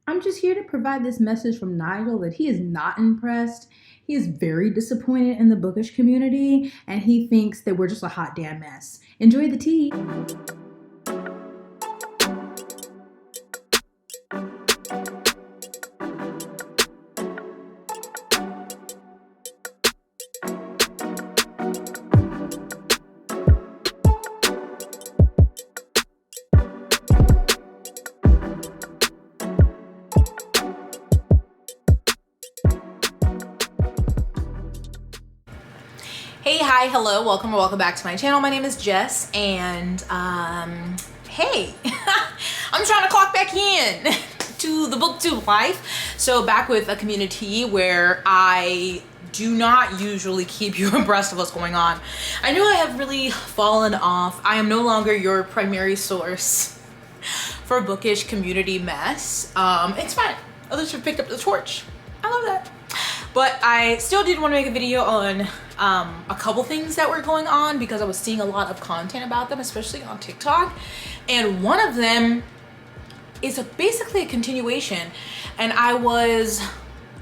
I'm just here to provide this message from Nigel that he is not impressed. He is very disappointed in the bookish community, and he thinks that we're just a hot damn mess. Enjoy the tea. Hey, hi, hello, welcome or welcome back to my channel. My name is Jess, and hey, I'm trying to clock back in to the booktube life. So back with a community where I do not usually keep you abreast of what's going on. I know I have really fallen off. I am no longer your primary source for bookish community mess. It's fine. Others have picked up the torch. I love that. But I still did want to make a video on a couple things that were going on because I was seeing a lot of content about them, especially on TikTok. And one of them is basically a continuation. And I was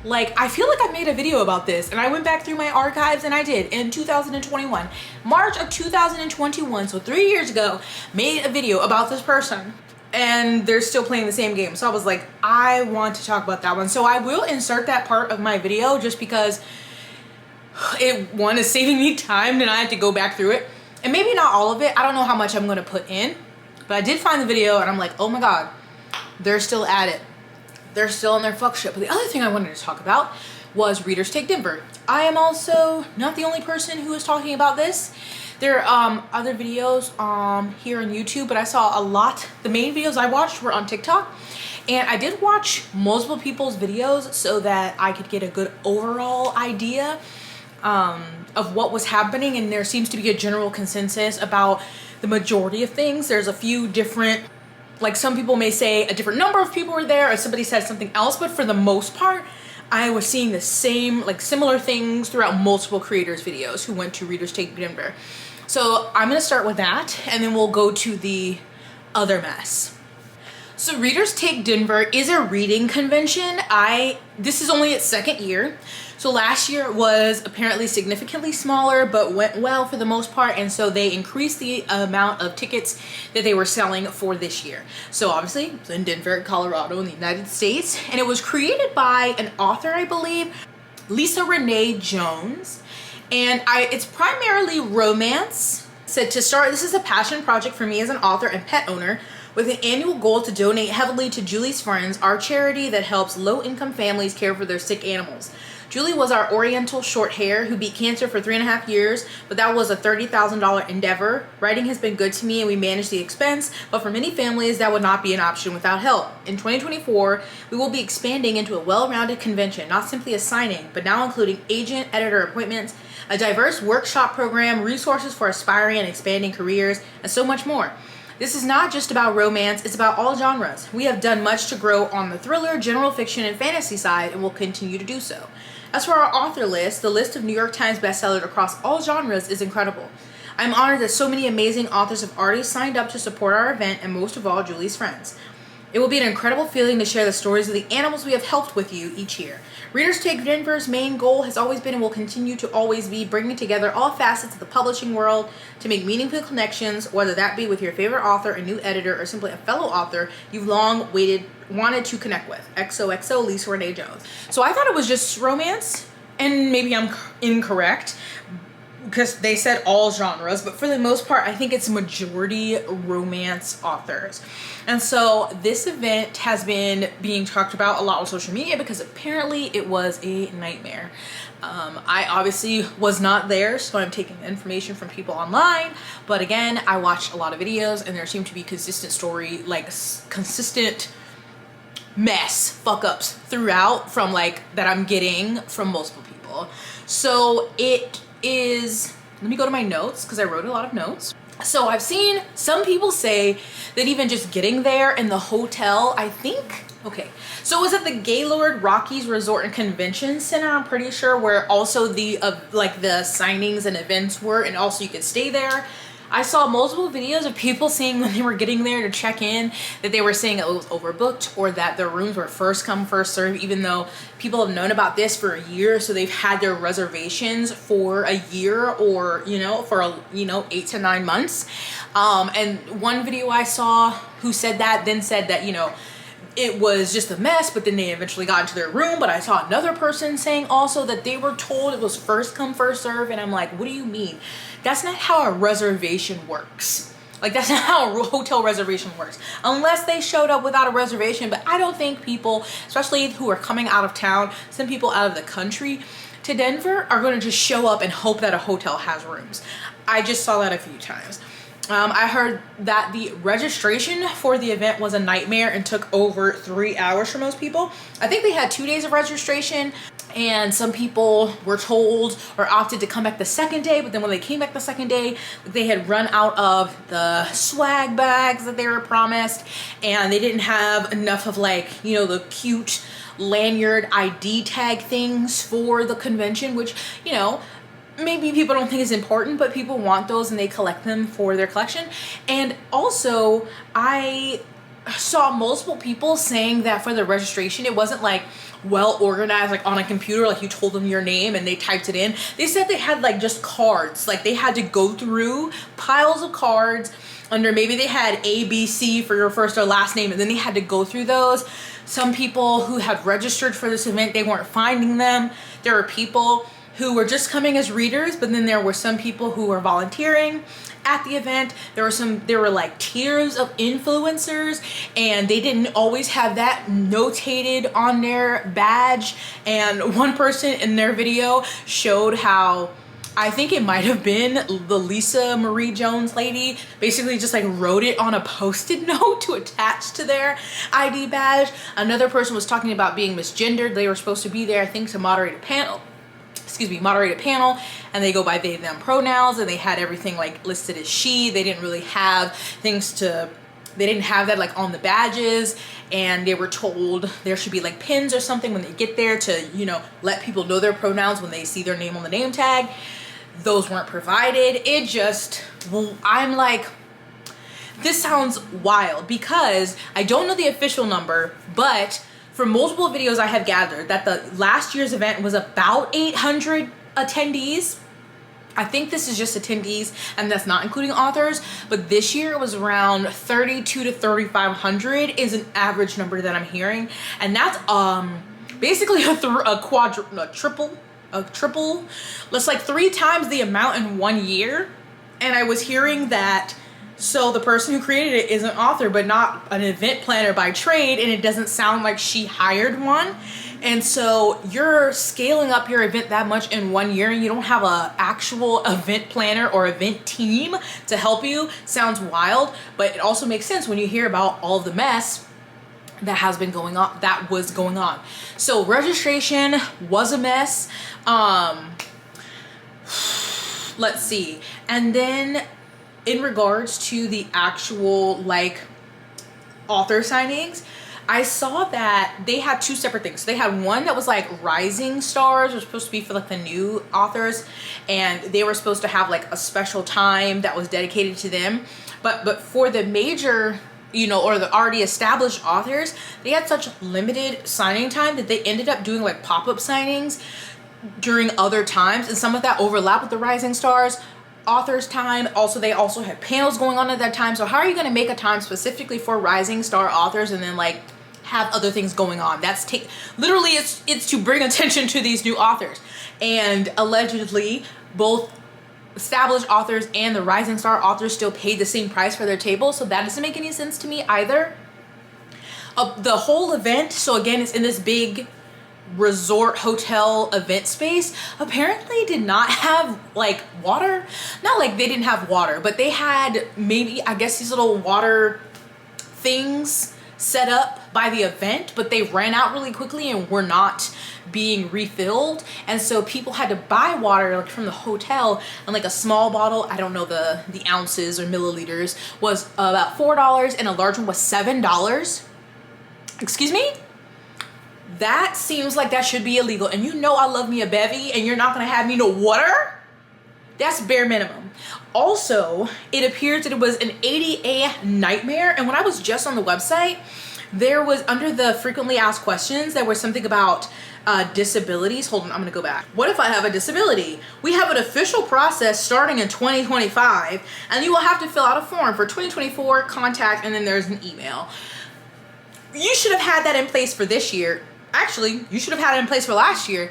like, I feel like I made a video about this, and I went back through my archives, and I did in 2021, March of 2021, so 3 years ago, made a video about this person. And they're still playing the same game. So I was like, I want to talk about that one. So I will insert that part of my video just because one is saving me time and I have to go back through it. And maybe not all of it. I don't know how much I'm going to put in. But I did find the video and I'm like, oh my God, they're still at it. They're still in their fuck shit. But the other thing I wanted to talk about was Readers Take Denver. I am also not the only person who is talking about this. There are other videos here on YouTube, but I saw a lot. The main videos I watched were on TikTok, and I did watch multiple people's videos so that I could get a good overall idea of what was happening, and there seems to be a general consensus about the majority of things. There's a few different, like some people may say a different number of people were there, or somebody said something else, but for the most part, I was seeing the same, like similar things throughout multiple creators' videos who went to Readers Take Denver. So I'm gonna start with that and then we'll go to the other mess. So Readers Take Denver is a reading convention. This is only its second year. So last year was apparently significantly smaller, but went well for the most part. And so they increased the amount of tickets that they were selling for this year. So obviously it's in Denver, Colorado in the United States. And it was created by an author, I believe, Lisa Renee Jones. And it's primarily romance. So to start, this is a passion project for me as an author and pet owner with an annual goal to donate heavily to Julie's Friends, our charity that helps low-income families care for their sick animals. Julie was our Oriental short hair who beat cancer for 3.5 years, but that was a $30,000 endeavor. Writing has been good to me and we manage the expense, but for many families that would not be an option without help. In 2024, we will be expanding into a well-rounded convention, not simply a signing, but now including agent, editor appointments, a diverse workshop program, resources for aspiring and expanding careers, and so much more. This is not just about romance, it's about all genres. We have done much to grow on the thriller, general fiction, and fantasy side, and will continue to do so. As for our author list, the list of New York Times bestsellers across all genres is incredible. I'm honored that so many amazing authors have already signed up to support our event, and most of all, Julie's Friends. It will be an incredible feeling to share the stories of the animals we have helped with you each year. Readers Take Denver's main goal has always been and will continue to always be bringing together all facets of the publishing world to make meaningful connections, whether that be with your favorite author, a new editor, or simply a fellow author you've long wanted to connect with. XOXO Lisa Renee Jones. So I thought it was just romance, and maybe I'm incorrect because they said all genres, but for the most part, I think it's majority romance authors. And so this event has been being talked about a lot on social media because apparently it was a nightmare. I obviously was not there, so I'm taking information from people online, but again, I watched a lot of videos and there seemed to be consistent story, like consistent mess, fuck ups throughout from like that I'm getting from multiple people. So it is, let me go to my notes because I wrote a lot of notes. So I've seen some people say that even just getting there in the hotel, I think, okay, so it was at the Gaylord Rockies Resort and Convention Center, I'm pretty sure, where also the like the signings and events were, and also you could stay there. I saw multiple videos of people saying when they were getting there to check in that they were saying it was overbooked, or that their rooms were first come first serve, even though people have known about this for a year, so they've had their reservations for a year, or for 8 to 9 months. And one video I saw who said that then said that it was just a mess, but then they eventually got into their room. But I saw another person saying also that they were told it was first come first serve, and I'm like, what do you mean? That's not how a reservation works. Like, that's not how a hotel reservation works, unless they showed up without a reservation. But I don't think people, especially who are coming out of town, some people out of the country to Denver, are going to just show up and hope that a hotel has rooms. I just saw that a few times. I heard that the registration for the event was a nightmare and took over 3 hours for most people. I think they had 2 days of registration, and some people were told or opted to come back the second day, but then when they came back the second day, they had run out of the swag bags that they were promised, and they didn't have enough of the cute lanyard ID tag things for the convention, which, maybe people don't think is important, but people want those and they collect them for their collection. And also, I saw multiple people saying that for the registration, it wasn't well organized, on a computer, you told them your name and they typed it in. They said they had just cards, they had to go through piles of cards under, maybe they had A, B, C for your first or last name, and then they had to go through those. Some people who had registered for this event, they weren't finding them. There were people who were just coming as readers, but then there were some people who were volunteering at the event. There were tiers of influencers, and they didn't always have that notated on their badge. And one person in their video showed how, I think it might have been the Lisa Marie Jones lady, basically just wrote it on a Post-it note to attach to their ID badge. Another person was talking about being misgendered. They were supposed to be there, I think, to moderate a panel, and they go by they, them pronouns, and they had everything listed as she. They didn't really have they didn't have that on the badges, and they were told there should be pins or something when they get there to, let people know their pronouns when they see their name on the name tag. Those weren't provided. I'm this sounds wild, because I don't know the official number, but from multiple videos I have gathered that the last year's event was about 800 attendees. I think this is just attendees, and that's not including authors, but this year it was around 32 to 3,500 is an average number that I'm hearing. And that's basically a triple, that's 3 times the amount in 1 year. And I was hearing that, so the person who created it is an author, but not an event planner by trade, and it doesn't sound like she hired one. And so you're scaling up your event that much in 1 year, and you don't have a actual event planner or event team to help you. Sounds wild, but it also makes sense when you hear about all of the mess that was going on. So registration was a mess. Let's see. And then in regards to the actual author signings, I saw that they had 2 separate things. So they had one that was rising stars, was supposed to be for the new authors, and they were supposed to have a special time that was dedicated to them. But for the major, or the already established authors, they had such limited signing time that they ended up doing pop-up signings during other times, and some of that overlapped with the rising stars authors time. Also, they also had panels going on at that time. So how are you going to make a time specifically for rising star authors and then have other things going on? That's literally it's to bring attention to these new authors. And allegedly both established authors and the rising star authors still paid the same price for their table, so that doesn't make any sense to me either. The whole event, so again, it's in this big resort hotel event space, apparently did not have water. Not they didn't have water, but they had maybe, I guess, these little water things set up by the event, but they ran out really quickly and were not being refilled. And so people had to buy water from the hotel, and a small bottle, I don't know the ounces or milliliters, was about $4, and a large one was $7. Excuse me? That seems like that should be illegal. And I love me a bevy, and you're not gonna have me no water? That's bare minimum. Also, it appears that it was an ADA nightmare. And when I was just on the website, there was under the frequently asked questions, there was something about disabilities. Hold on, I'm gonna go back. What if I have a disability? We have an official process starting in 2025, and you will have to fill out a form for 2024 contact, and then there's an email. You should have had that in place for this year. Actually, you should have had it in place for last year,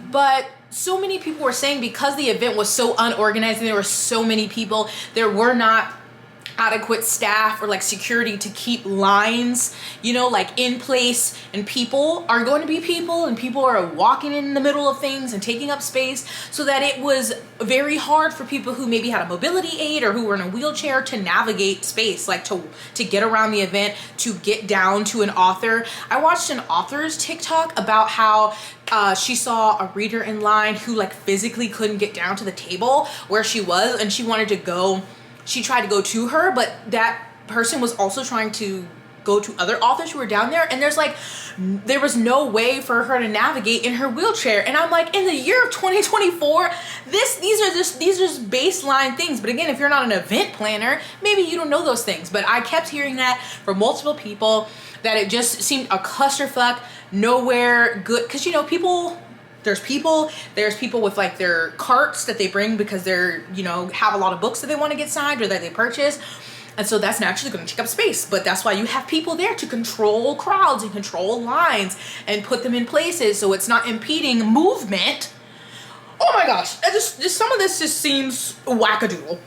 but so many people were saying because the event was so unorganized and there were so many people, there were not adequate staff or like security to keep lines, you know, like in place, and people are going to be people, and people are walking in the middle of things and taking up space, so that it was very hard for people who maybe had a mobility aid or who were in a wheelchair to navigate space, like to get around the event, to get down to an author. I watched an author's TikTok about how she saw a reader in line who like physically couldn't get down to the table where she was, and she wanted to go. She tried to go to her, but that person was also trying to go to other authors who were down there, and there was no way for her to navigate in her wheelchair. And I'm like, in the year of 2024, these are just baseline things. But again, if you're not an event planner, maybe you don't know those things. But I kept hearing that from multiple people, that it just seemed a clusterfuck, nowhere good, because you know, there's people with like their carts that they bring because they're, you know, have a lot of books that they want to get signed or that they purchase. And so that's naturally going to take up space. But that's why you have people there to control crowds and control lines and put them in places so it's not impeding movement. Oh my gosh, just some of this just seems wackadoodle.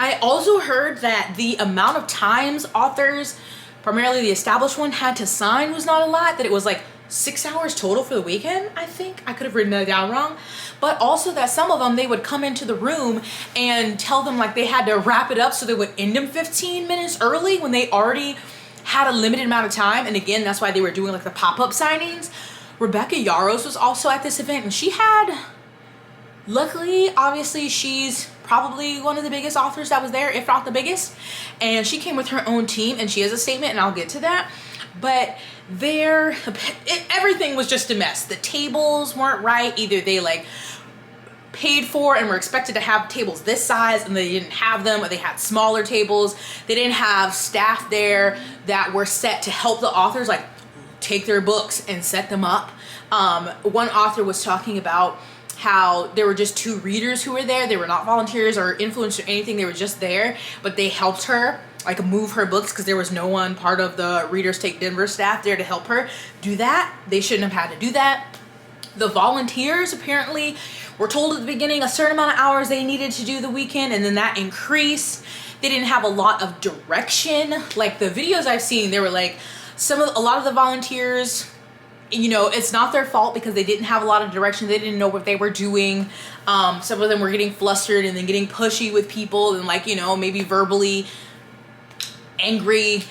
I also heard that the amount of times authors, primarily the established one, had to sign was not a lot, that it was like 6 hours total for the weekend, I think. I could have written that down wrong. But also that some of them, they would come into the room and tell them like they had to wrap it up, so they would end them 15 minutes early when they already had a limited amount of time. And again, that's why they were doing like the pop-up signings. Rebecca Yarros was also at this event, and she had, luckily, obviously, she's probably one of the biggest authors that was there, if not the biggest. And she came with her own team, and she has a statement, and I'll get to that. But everything was just a mess. The tables weren't right. Either they like paid for and were expected to have tables this size and they didn't have them, or they had smaller tables. They didn't have staff there that were set to help the authors like take their books and set them up. One author was talking about how there were just 2 readers who were there. They were not volunteers or influencers or anything. They were just there, but they helped her like move her books because there was no one part of the Readers Take Denver staff there to help her do that. They shouldn't have had to do that. The volunteers apparently were told at the beginning a certain amount of hours they needed to do the weekend, and then that increased. They didn't have a lot of direction. Like the videos I've seen, they were like a lot of the volunteers, you know, it's not their fault because they didn't have a lot of direction. They didn't know what they were doing. Some of them were getting flustered and then getting pushy with people and like, you know, maybe verbally angry.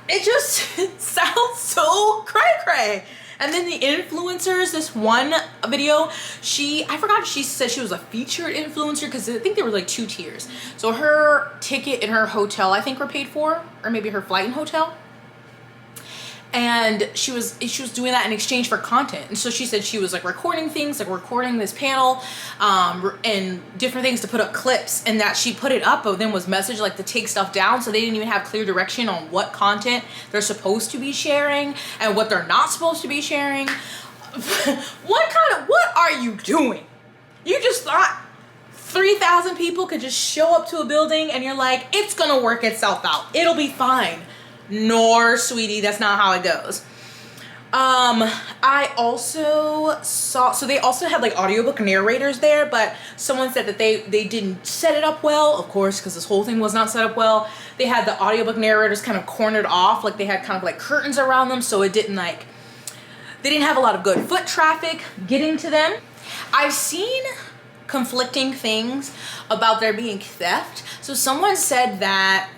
It just sounds so cray-cray. And then the influencers, this one video, I forgot if she said she was a featured influencer, because I think there were like 2 tiers. So her ticket and her hotel, I think, were paid for, or maybe her flight and hotel. And she was doing that in exchange for content. And so she said she was like recording things, like recording this panel and different things to put up clips, and that she put it up but then was messaged like to take stuff down, so they didn't even have clear direction on what content they're supposed to be sharing and what they're not supposed to be sharing. What are you doing? You just thought 3,000 people could just show up to a building and you're like, it's gonna work itself out, it'll be fine. Nor, sweetie, that's not how it goes. I also saw, so they also had like audiobook narrators there, but someone said that they didn't set it up well, of course, because this whole thing was not set up well. They had the audiobook narrators kind of cornered off, like they had kind of like curtains around them, so it didn't like, they didn't have a lot of good foot traffic getting to them. I've seen conflicting things about there being theft. So someone said that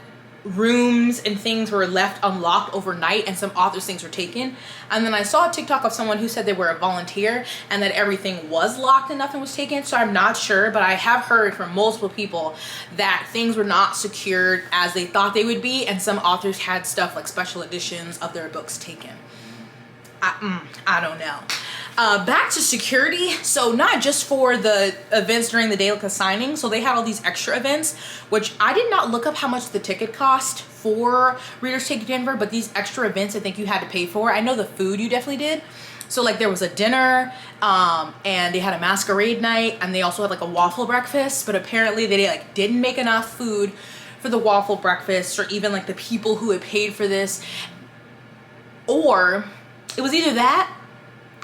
rooms and things were left unlocked overnight and some authors' things were taken. And then I saw a TikTok of someone who said they were a volunteer and that everything was locked and nothing was taken. So I'm not sure, but I have heard from multiple people that things were not secured as they thought they would be, and some authors had stuff like special editions of their books taken. I don't know. Back to security. So not just for the events during the day like a signing. So they had all these extra events, which I did not look up how much the ticket cost for Readers Take Denver, but these extra events I think you had to pay for. I know the food you definitely did. So like there was a dinner, and they had a masquerade night, and they also had like a waffle breakfast, but apparently they didn't make enough food for the waffle breakfast, or even like the people who had paid for this, or it was either that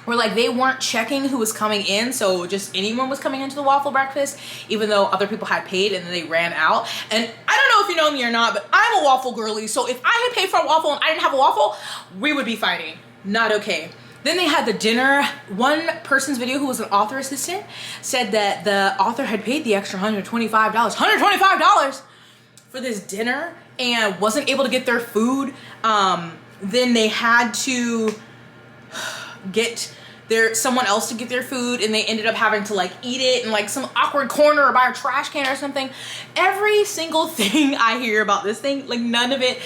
or like they weren't checking who was coming in, so just anyone was coming into the waffle breakfast even though other people had paid, and then they ran out. And I don't know if you know me or not, but I'm a waffle girly, so if I had paid for a waffle and I didn't have a waffle, we would be fighting. Not okay. Then they had the dinner. One person's video, who was an author assistant, said that the author had paid the extra $125 for this dinner and wasn't able to get their food. Then they had to get someone else to get their food, and they ended up having to like eat it in like some awkward corner or by a trash can or something. Every single thing I hear about this thing, like none of it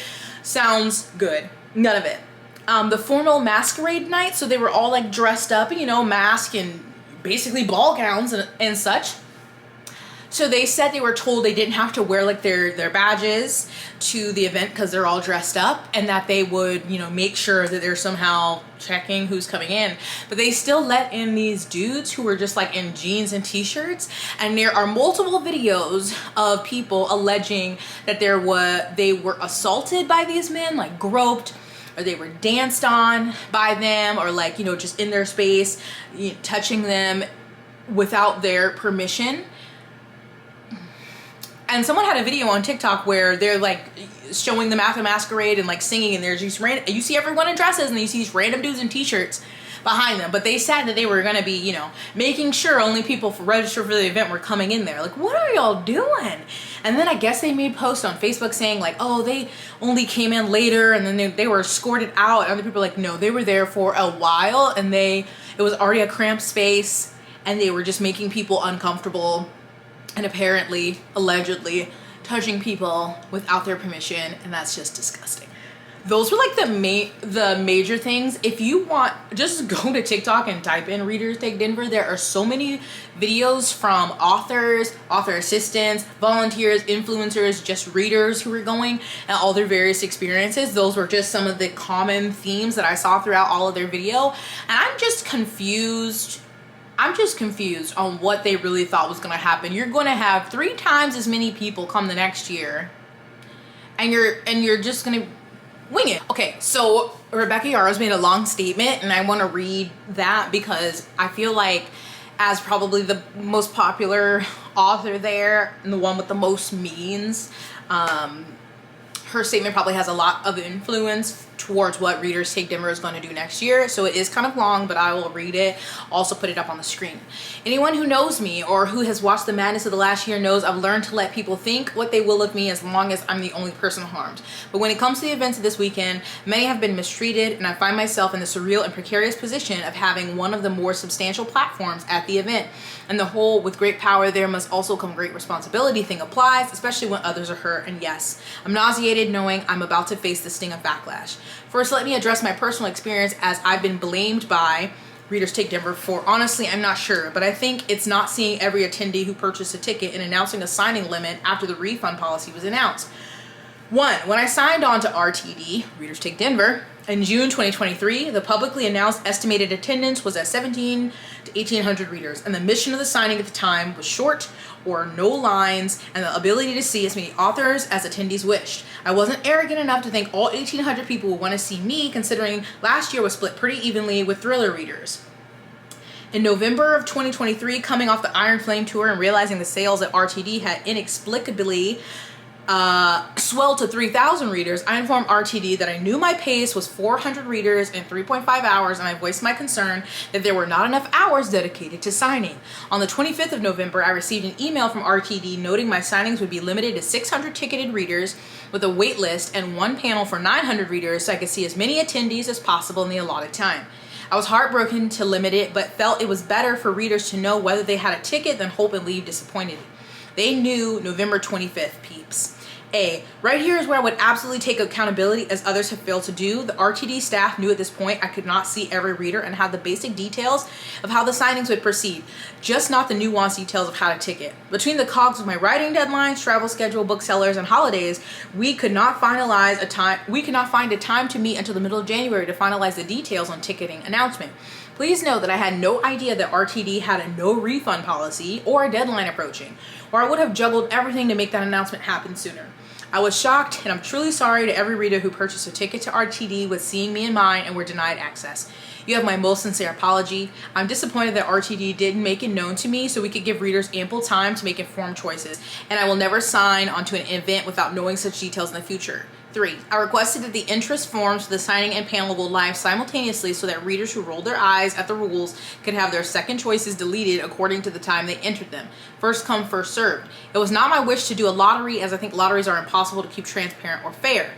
sounds good. None of it. The formal masquerade night, so they were all like dressed up, you know, mask and basically ball gowns and such. So they said they were told they didn't have to wear like their badges to the event because they're all dressed up, and that they would, you know, make sure that they're somehow checking who's coming in. But they still let in these dudes who were just like in jeans and t-shirts, and there are multiple videos of people alleging that they were assaulted by these men, like groped, or they were danced on by them, or like, you know, just in their space, you know, touching them without their permission. And someone had a video on TikTok where they're like showing them at the masquerade and like singing, and there's these you see everyone in dresses, and you see these random dudes in t-shirts behind them. But they said that they were gonna be, you know, making sure only people registered for the event were coming in there. Like, what are y'all doing? And then I guess they made posts on Facebook saying like, oh, they only came in later, and then they were escorted out. And other people are like, no, they were there for a while, and it was already a cramped space, and they were just making people uncomfortable, and apparently, allegedly, touching people without their permission, and that's just disgusting. Those were like the major things. If you want, just go to TikTok and type in Readers Take Denver. There are so many videos from authors, author assistants, volunteers, influencers, just readers who were going, and all their various experiences. Those were just some of the common themes that I saw throughout all of their video. And I'm just confused on what they really thought was going to happen. You're going to have 3 times as many people come the next year, and you're just going to wing it. Okay, so Rebecca Yarros made a long statement, and I want to read that because I feel like, as probably the most popular author there and the one with the most means, her statement probably has a lot of influence towards what Readers Take Denver is going to do next year. So it is kind of long, but I will read it, also put it up on the screen. Anyone who knows me or who has watched the madness of the last year knows I've learned to let people think what they will of me as long as I'm the only person harmed. But when it comes to the events of this weekend, many have been mistreated, and I find myself in the surreal and precarious position of having one of the more substantial platforms at the event. And the whole "with great power there must also come great responsibility" thing applies, especially when others are hurt. And yes, I'm nauseated knowing I'm about to face the sting of backlash. First, let me address my personal experience, as I've been blamed by Readers Take Denver for, honestly, I'm not sure, but I think it's not seeing every attendee who purchased a ticket and announcing a signing limit after the refund policy was announced. 1. When I signed on to RTD, Readers Take Denver, in June 2023, the publicly announced estimated attendance was at 1,700 to 1,800 readers, and the mission of the signing at the time was short or no lines and the ability to see as many authors as attendees wished. I wasn't arrogant enough to think all 1,800 people would want to see me, considering last year was split pretty evenly with thriller readers. In November of 2023, coming off the Iron Flame tour and realizing the sales at RTD had inexplicably swelled to 3,000 readers, I informed RTD that I knew my pace was 400 readers in 3.5 hours, and I voiced my concern that there were not enough hours dedicated to signing. On the 25th of November, I received an email from RTD noting my signings would be limited to 600 ticketed readers with a wait list and one panel for 900 readers, so I could see as many attendees as possible in the allotted time. I was heartbroken to limit it, but felt it was better for readers to know whether they had a ticket than hope and leave disappointed. They knew November 25th, peeps. Right here is where I would absolutely take accountability as others have failed to do. The RTD staff knew at this point I could not see every reader and had the basic details of how the signings would proceed, just not the nuanced details of how to ticket. Between the cogs of my writing deadlines, travel schedule, booksellers, and holidays, we could not find a time to meet until the middle of January to finalize the details on ticketing announcement. Please know that I had no idea that RTD had a no refund policy or a deadline approaching, or I would have juggled everything to make that announcement happen sooner. I was shocked, and I'm truly sorry to every reader who purchased a ticket to RTD with seeing me in mind and were denied access. You have my most sincere apology. I'm disappointed that RTD didn't make it known to me so we could give readers ample time to make informed choices, and I will never sign onto an event without knowing such details in the future. 3. I requested that the interest forms for the signing and panel go live simultaneously so that readers who rolled their eyes at the rules could have their second choices deleted according to the time they entered them. First come, first served. It was not my wish to do a lottery, as I think lotteries are impossible to keep transparent or fair.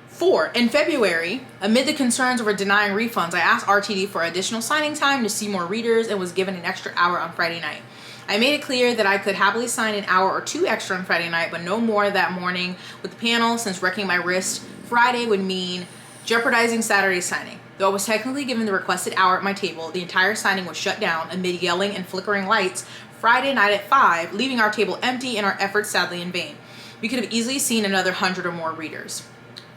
4. In February, amid the concerns over denying refunds, I asked RTD for additional signing time to see more readers and was given an extra hour on Friday night. I made it clear that I could happily sign an hour or two extra on Friday night, but no more that morning with the panel, since wrecking my wrist Friday would mean jeopardizing Saturday's signing. Though I was technically given the requested hour at my table, the entire signing was shut down amid yelling and flickering lights Friday night at 5, leaving our table empty and our efforts sadly in vain. We could have easily seen another 100 or more readers.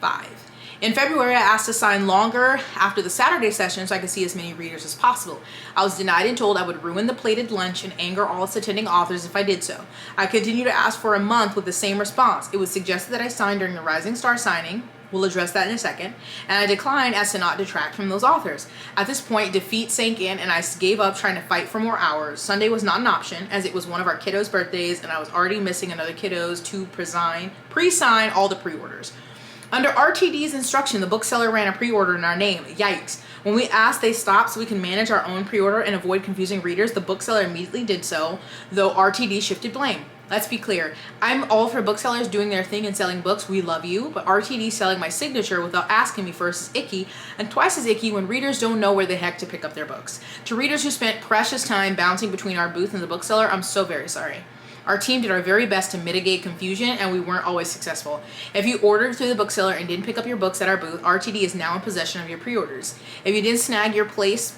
5. In February, I asked to sign longer after the Saturday session so I could see as many readers as possible. I was denied and told I would ruin the plated lunch and anger all its attending authors if I did so. I continued to ask for a month with the same response. It was suggested that I sign during the Rising Star signing. We'll address that in a second. And I declined as to not detract from those authors. At this point, defeat sank in and I gave up trying to fight for more hours. Sunday was not an option as it was one of our kiddos' birthdays and I was already missing another kiddos to pre-sign all the pre-orders. Under RTD's instruction, the bookseller ran a pre-order in our name. Yikes. When we asked they stop so we can manage our own pre-order and avoid confusing readers, the bookseller immediately did so, though RTD shifted blame. Let's be clear. I'm all for booksellers doing their thing and selling books. We love you. But RTD selling my signature without asking me first is icky, and twice as icky when readers don't know where the heck to pick up their books. To readers who spent precious time bouncing between our booth and the bookseller, I'm so very sorry. Our team did our very best to mitigate confusion, and we weren't always successful. If you ordered through the bookseller and didn't pick up your books at our booth, RTD is now in possession of your pre-orders. If you didn't snag yours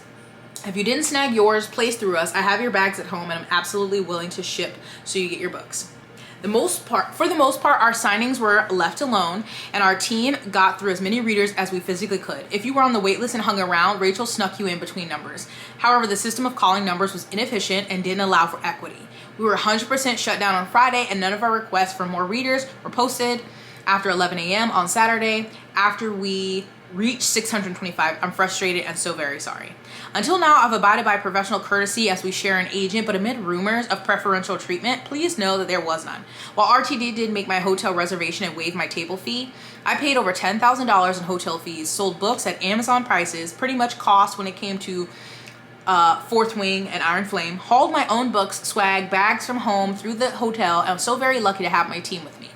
placed through us, I have your bags at home, and I'm absolutely willing to ship so you get your books. For the most part, our signings were left alone, and our team got through as many readers as we physically could. If you were on the wait list and hung around, Rachel snuck you in between numbers. However, the system of calling numbers was inefficient and didn't allow for equity. We were 100% shut down on Friday, and none of our requests for more readers were posted after 11 a.m. on Saturday after we reached 625. I'm frustrated and so very sorry. Until now, I've abided by professional courtesy as we share an agent, but amid rumors of preferential treatment, please know that there was none. While RTD did make my hotel reservation and waive my table fee, I paid over $10,000 in hotel fees, sold books at Amazon prices, pretty much cost when it came to Fourth Wing and Iron Flame, hauled my own books, swag, bags from home through the hotel, and I'm so very lucky to have my team with me.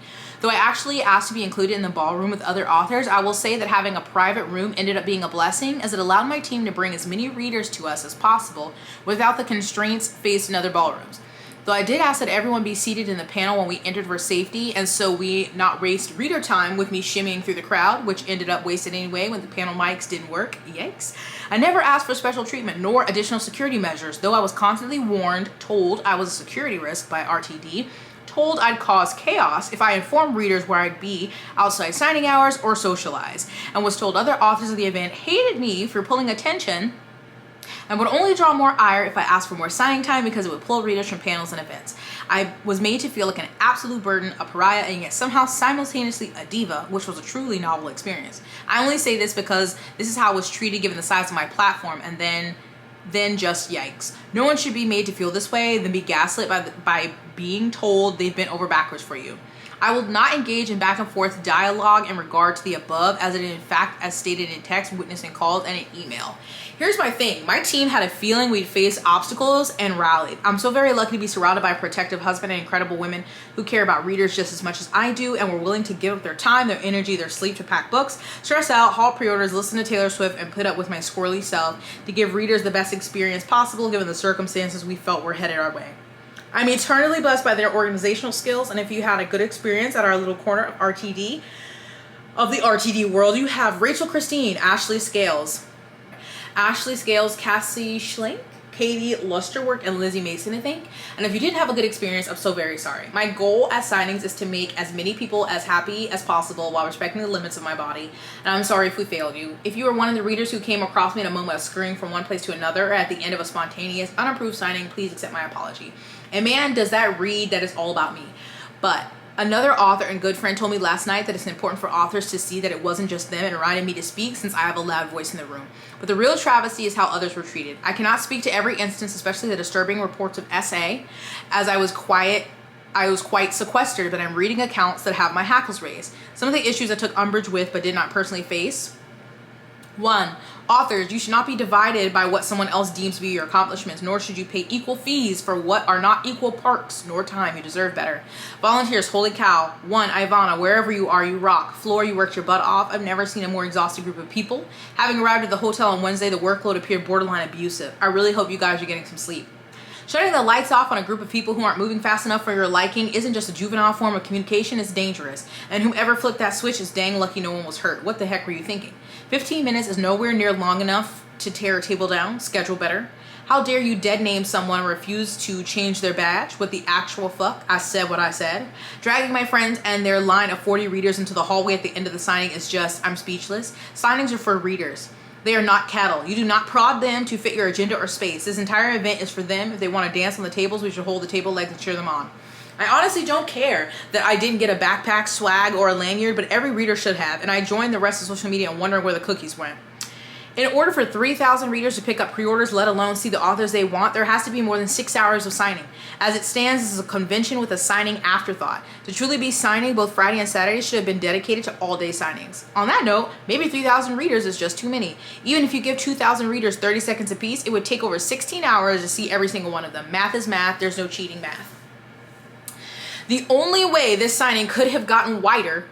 Though I actually asked to be included in the ballroom with other authors, I will say that having a private room ended up being a blessing as it allowed my team to bring as many readers to us as possible without the constraints faced in other ballrooms. Though I did ask that everyone be seated in the panel when we entered for safety, and so we not waste reader time with me shimmying through the crowd, which ended up wasted anyway when the panel mics didn't work. Yikes. I never asked for special treatment nor additional security measures, though I was constantly told I was a security risk by RTD, told I'd cause chaos if I informed readers where I'd be outside signing hours or socialize, and was told other authors of the event hated me for pulling attention and would only draw more ire if I asked for more signing time because it would pull readers from panels and events. I was made to feel like an absolute burden, a pariah, and yet somehow simultaneously a diva, which was a truly novel experience. I only say this because this is how I was treated given the size of my platform, and then just yikes. No one should be made to feel this way, then be gaslit by being told they've been over backwards for you. I will not engage in back and forth dialogue in regard to the above, as it is in fact as stated in text, witnessing calls, and an email. Here's my thing. My team had a feeling we'd face obstacles and rallied. I'm so very lucky to be surrounded by a protective husband and incredible women who care about readers just as much as I do and were willing to give up their time, their energy, their sleep to pack books, stress out, haul pre-orders, listen to Taylor Swift, and put up with my squirrely self to give readers the best experience possible given the circumstances we felt were headed our way. I'm eternally blessed by their organizational skills, and if you had a good experience at our little corner of RTD, of the RTD world, you have Rachel Christine, Ashley Scales, Cassie Schlink, Katie Lusterwork, and Lizzie Mason, I think. And if you didn't have a good experience, I'm so very sorry. My goal at signings is to make as many people as happy as possible while respecting the limits of my body. And I'm sorry if we failed you. If you are one of the readers who came across me in a moment of scurrying from one place to another or at the end of a spontaneous, unapproved signing, please accept my apology. And man, does that read that is all about me. But another author and good friend told me last night that it's important for authors to see that it wasn't just them and invited me to speak since I have a loud voice in the room. But the real travesty is how others were treated. I cannot speak to every instance, especially the disturbing reports of SA, as I was quite sequestered, but I'm reading accounts that have my hackles raised. Some of the issues I took umbrage with but did not personally face. 1. Authors, you should not be divided by what someone else deems to be your accomplishments, nor should you pay equal fees for what are not equal parts nor time. You deserve better. Volunteers, holy cow. 1. Ivana, wherever you are, you rock. Floor, you worked your butt off. I've never seen a more exhausted group of people. Having arrived at the hotel on Wednesday, the workload appeared borderline abusive. I really hope you guys are getting some sleep. Shutting the lights off on a group of people who aren't moving fast enough for your liking isn't just a juvenile form of communication, it's dangerous. And whoever flipped that switch is dang lucky no one was hurt. What the heck were you thinking? 15 minutes is nowhere near long enough to tear a table down. Schedule better. How dare you dead name someone and refuse to change their badge? What the actual fuck? I said what I said. Dragging my friends and their line of 40 readers into the hallway at the end of the signing is just, I'm speechless. Signings are for readers. They are not cattle. You do not prod them to fit your agenda or space. This entire event is for them. If they want to dance on the tables, we should hold the table legs and cheer them on. I honestly don't care that I didn't get a backpack, swag, or a lanyard, but every reader should have, and I joined the rest of social media and wondering where the cookies went. In order for 3,000 readers to pick up pre-orders, let alone see the authors they want, there has to be more than 6 hours of signing. As it stands, this is a convention with a signing afterthought. To truly be signing, both Friday and Saturday should have been dedicated to all-day signings. On that note, maybe 3,000 readers is just too many. Even if you give 2,000 readers 30 seconds apiece, it would take over 16 hours to see every single one of them. Math is math. There's no cheating math. The only way this signing could have gotten wider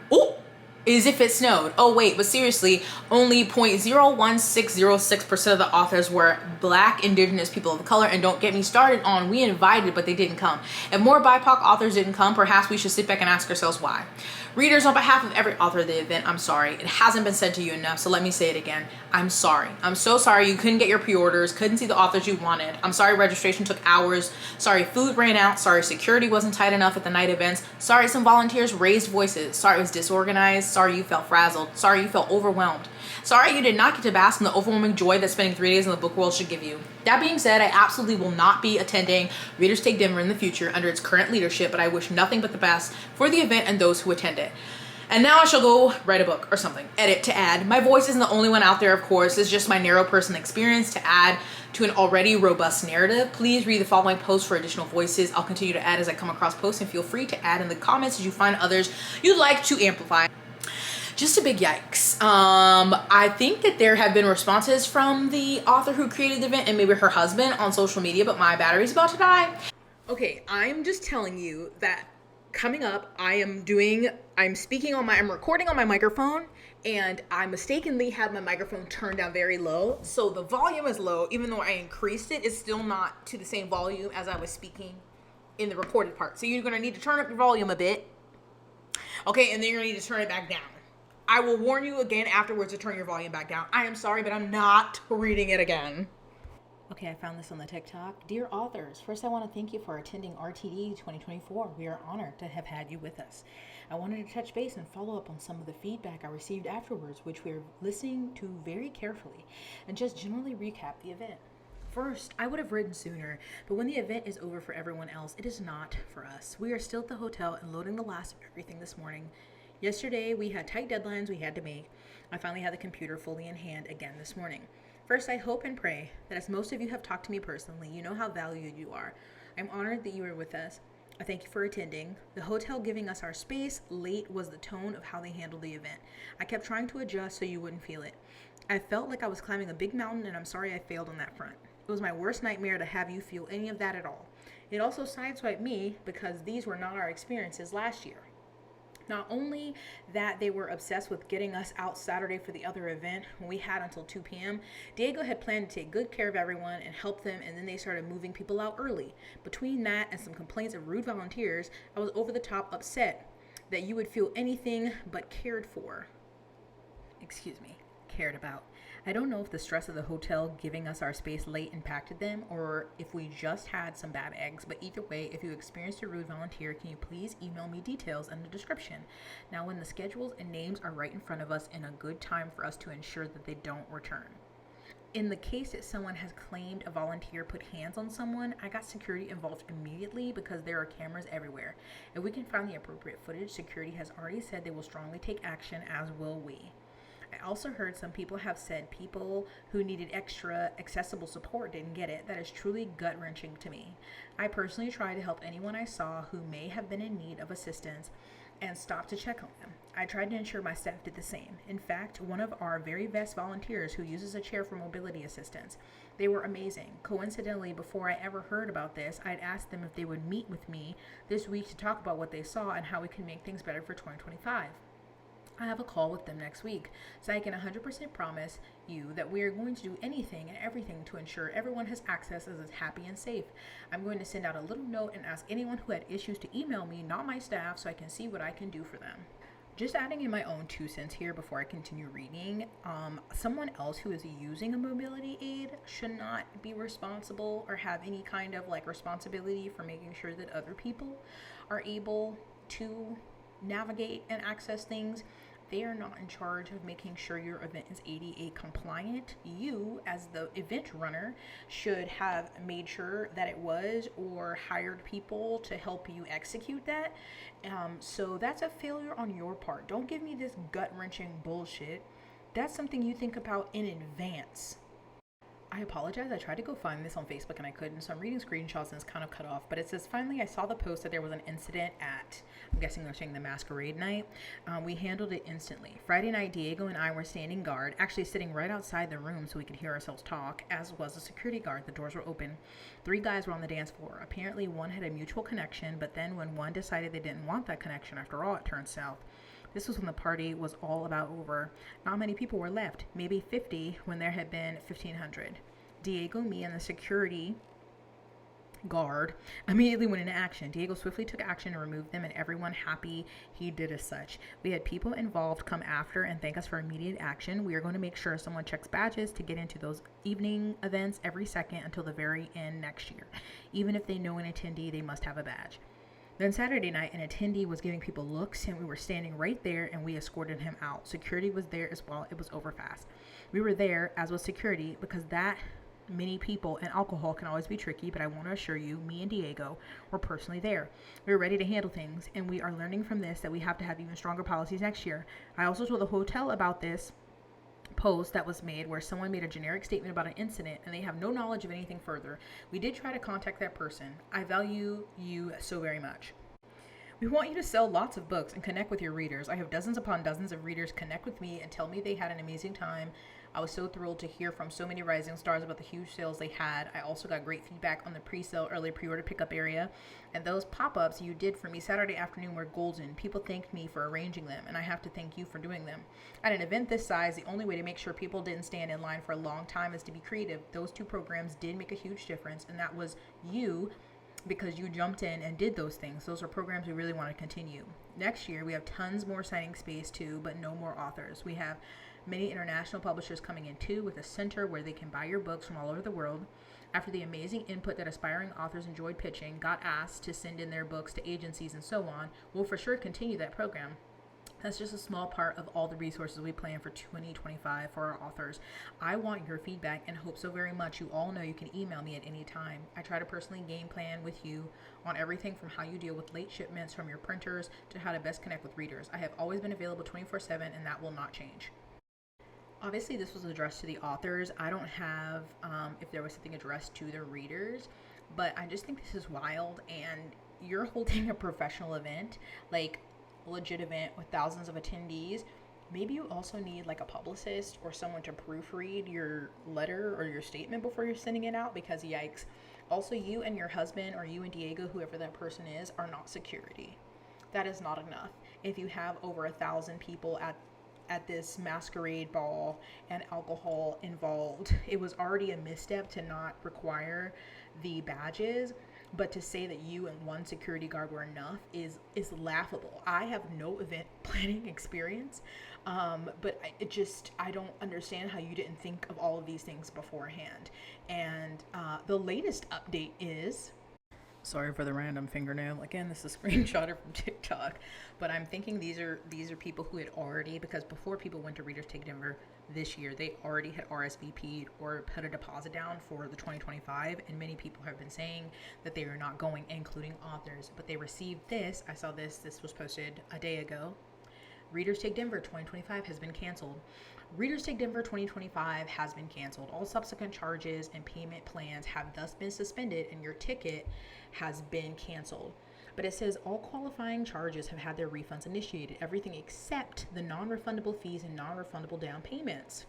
is if it snowed. Oh wait, but seriously, only 0.01606% of the authors were Black, Indigenous, people of color, and don't get me started on we invited but they didn't come. If more BIPOC authors didn't come, perhaps we should sit back and ask ourselves why. Readers, on behalf of every author of the event, I'm sorry. It hasn't been said to you enough, so let me say it again. I'm sorry. I'm so sorry you couldn't get your pre-orders, couldn't see the authors you wanted. I'm sorry registration took hours. Sorry food ran out. Sorry security wasn't tight enough at the night events. Sorry some volunteers raised voices. Sorry it was disorganized. Sorry you felt frazzled. Sorry you felt overwhelmed. Sorry you did not get to bask in the overwhelming joy that spending 3 days in the book world should give you. That being said, I absolutely will not be attending Readers Take Denver in the future under its current leadership, but I wish nothing but the best for the event and those who attend it. And now I shall go write a book or something. Edit to add. My voice isn't the only one out there, of course. It's just my narrow personal experience to add to an already robust narrative. Please read the following posts for additional voices. I'll continue to add as I come across posts, and feel free to add in the comments as you find others you'd like to amplify. Just a big yikes. I think that there have been responses from the author who created the event and maybe her husband on social media, but my battery's about to die. Okay, I'm just telling you that coming up, I'm recording on my microphone, and I mistakenly had my microphone turned down very low. So the volume is low, even though I increased it, it's still not to the same volume as I was speaking in the recorded part. So you're gonna need to turn up your volume a bit. Okay, and then you're gonna need to turn it back down. I will warn you again afterwards to turn your volume back down. I am sorry, but I'm not reading it again. Okay, I found this on the TikTok. Dear authors, first I want to thank you for attending RTD 2024. We are honored to have had you with us. I wanted to touch base and follow up on some of the feedback I received afterwards, which we're listening to very carefully, and just generally recap the event. First, I would have written sooner, but when the event is over for everyone else, it is not for us. We are still at the hotel and loading the last of everything this morning. Yesterday, we had tight deadlines we had to make. I finally had the computer fully in hand again this morning. First, I hope and pray that as most of you have talked to me personally, you know how valued you are. I'm honored that you were with us. I thank you for attending. The hotel giving us our space late was the tone of how they handled the event. I kept trying to adjust so you wouldn't feel it. I felt like I was climbing a big mountain, and I'm sorry I failed on that front. It was my worst nightmare to have you feel any of that at all. It also sideswiped me because these were not our experiences last year. Not only that they were obsessed with getting us out Saturday for the other event when we had until 2 p.m., Diego had planned to take good care of everyone and help them, and then they started moving people out early. Between that and some complaints of rude volunteers, I was over the top upset that you would feel anything but cared for. Cared about. I don't know if the stress of the hotel giving us our space late impacted them or if we just had some bad eggs, but either way, if you experienced a rude volunteer, can you please email me details in the description? Now, when the schedules and names are right in front of us and a good time for us to ensure that they don't return. In the case that someone has claimed a volunteer put hands on someone, I got security involved immediately because there are cameras everywhere. If we can find the appropriate footage, security has already said they will strongly take action, as will we. I also heard some people have said people who needed extra accessible support didn't get it. That is truly gut-wrenching to me. I personally tried to help anyone I saw who may have been in need of assistance and stopped to check on them. I tried to ensure my staff did the same. In fact, one of our very best volunteers who uses a chair for mobility assistance. They were amazing. Coincidentally, before I ever heard about this, I'd asked them if they would meet with me this week to talk about what they saw and how we can make things better for 2025. I have a call with them next week, so I can 100% promise you that we are going to do anything and everything to ensure everyone has access and is happy and safe. I'm going to send out a little note and ask anyone who had issues to email me, not my staff, so I can see what I can do for them. Just adding in my own 2 cents here before I continue reading, someone else who is using a mobility aid should not be responsible or have any kind of responsibility for making sure that other people are able to navigate and access things. They are not in charge of making sure your event is ADA compliant. You, as the event runner, should have made sure that it was or hired people to help you execute that. So that's a failure on your part. Don't give me this gut-wrenching bullshit. That's something you think about in advance. I apologize. I tried to go find this on Facebook and I couldn't, so I'm reading screenshots and it's kind of cut off. But it says, finally, I saw the post that there was an incident at, I'm guessing they're saying the masquerade night. We handled it instantly. Friday night, Diego and I were standing guard, actually sitting right outside the room so we could hear ourselves talk, as was the security guard. The doors were open. 3 guys were on the dance floor. Apparently, one had a mutual connection, but then when one decided they didn't want that connection after all, it turned south. This was when the party was all about over. Not many people were left, maybe 50 when there had been 1,500. Diego, me, and the security guard immediately went into action. Diego swiftly took action and removed them, and everyone happy he did as such. We had people involved come after and thank us for immediate action. We are going to make sure someone checks badges to get into those evening events every second until the very end next year. Even if they know an attendee, they must have a badge. Then Saturday night, an attendee was giving people looks, and we were standing right there, and we escorted him out. Security was there as well. It was over fast. We were there, as was security, because that many people and alcohol can always be tricky, but I want to assure you, me and Diego were personally there. We were ready to handle things, and we are learning from this that we have to have even stronger policies next year. I also told the hotel about this post that was made where someone made a generic statement about an incident and they have no knowledge of anything further. We did try to contact that person. I value you so very much. We want you to sell lots of books and connect with your readers. I have dozens upon dozens of readers connect with me and tell me they had an amazing time. I was so thrilled to hear from so many rising stars about the huge sales they had. I also got great feedback on the pre-sale early pre-order pickup area. And those pop-ups you did for me Saturday afternoon were golden. People thanked me for arranging them, and I have to thank you for doing them. At an event this size, the only way to make sure people didn't stand in line for a long time is to be creative. Those 2 programs did make a huge difference, and that was you, because you jumped in and did those things. Those are programs we really want to continue. Next year, we have tons more signing space too, but no more authors. We have many international publishers coming in too, with a center where they can buy your books from all over the world. After the amazing input that aspiring authors enjoyed pitching, got asked to send in their books to agencies and so on, we'll for sure continue that program. That's just a small part of all the resources we plan for 2025 for our authors. I want your feedback and hope so very much. You all know you can email me at any time. I try to personally game plan with you on everything from how you deal with late shipments from your printers to how to best connect with readers. I have always been available 24/7, and that will not change. Obviously, this was addressed to the authors. I don't have if there was something addressed to the readers, but I just think this is wild. And you're holding a professional event, legit event with thousands of attendees. Maybe you also need a publicist or someone to proofread your letter or your statement before you're sending it out, because yikes. Also, you and your husband or you and Diego, whoever that person is, are not security. That is not enough. if you have over 1,000 people at this masquerade ball and alcohol involved. It was already a misstep to not require the badges, but to say that you and one security guard were enough is laughable. I have no event planning experience, but I don't understand how you didn't think of all of these things beforehand. And the latest update is, sorry for the random fingernail. Again, this is a screenshotter from TikTok, but I'm thinking these are people who had already, because before people went to Readers Take Denver this year, they already had RSVP'd or put a deposit down for the 2025, and many people have been saying that they are not going, including authors. But they received this. I saw this was posted a day ago. Readers Take Denver 2025 has been canceled. Readers Take Denver 2025 has been canceled. All subsequent charges and payment plans have thus been suspended, and your ticket has been canceled. But it says all qualifying charges have had their refunds initiated, everything except the non-refundable fees and non-refundable down payments.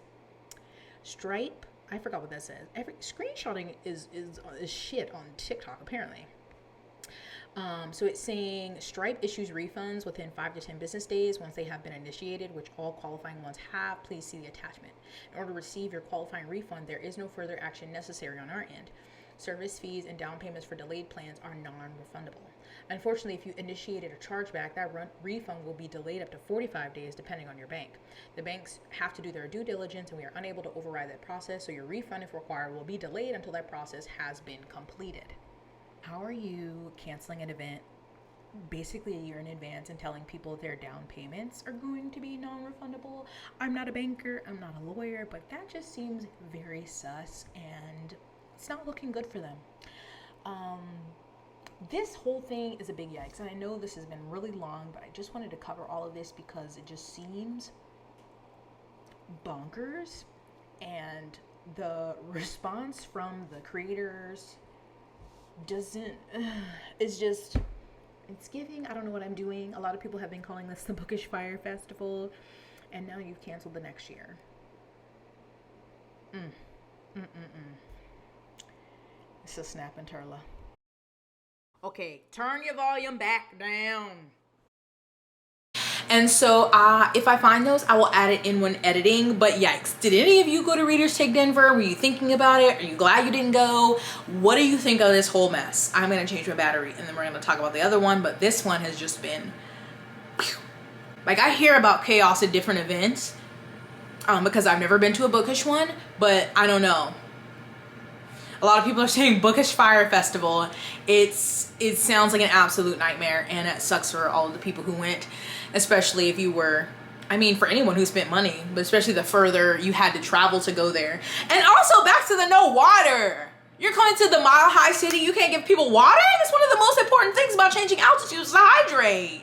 Stripe, I forgot what that says. Screenshotting is shit on TikTok, apparently. So it's saying Stripe issues refunds within 5 to 10 business days once they have been initiated, which all qualifying ones have. Please see the attachment. In order to receive your qualifying refund, there is no further action necessary on our end. Service fees and down payments for delayed plans are non-refundable. Unfortunately, if you initiated a chargeback, that refund will be delayed up to 45 days depending on your bank. The banks have to do their due diligence, and we are unable to override that process, so your refund, if required, will be delayed until that process has been completed. How are you canceling an event basically a year in advance and telling people their down payments are going to be non-refundable? I'm not a banker, I'm not a lawyer, but that just seems very sus, and it's not looking good for them. This whole thing is a big yikes, and I know this has been really long, but I just wanted to cover all of this because it just seems bonkers, and the response from the creators it's giving, I don't know what I'm doing. A lot of people have been calling this the Bookish Fire Festival, and now you've canceled the next year. It's a snap and turla. Okay, turn your volume back down. And so if I find those, I will add it in when editing. But yikes, did any of you go to Readers Take Denver? Were you thinking about it? Are you glad you didn't go? What do you think of this whole mess? I'm gonna change my battery and then we're gonna talk about the other one, but this one has just been, like, I hear about chaos at different events because I've never been to a bookish one, but I don't know. A lot of people are saying Bookish Fire Festival. It sounds like an absolute nightmare, and it sucks for all of the people who went, especially if you were, I mean, for anyone who spent money, but especially the further you had to travel to go there. And also back to the no water. You're coming to the Mile High City, you can't give people water? That's one of the most important things about changing altitudes, is to hydrate.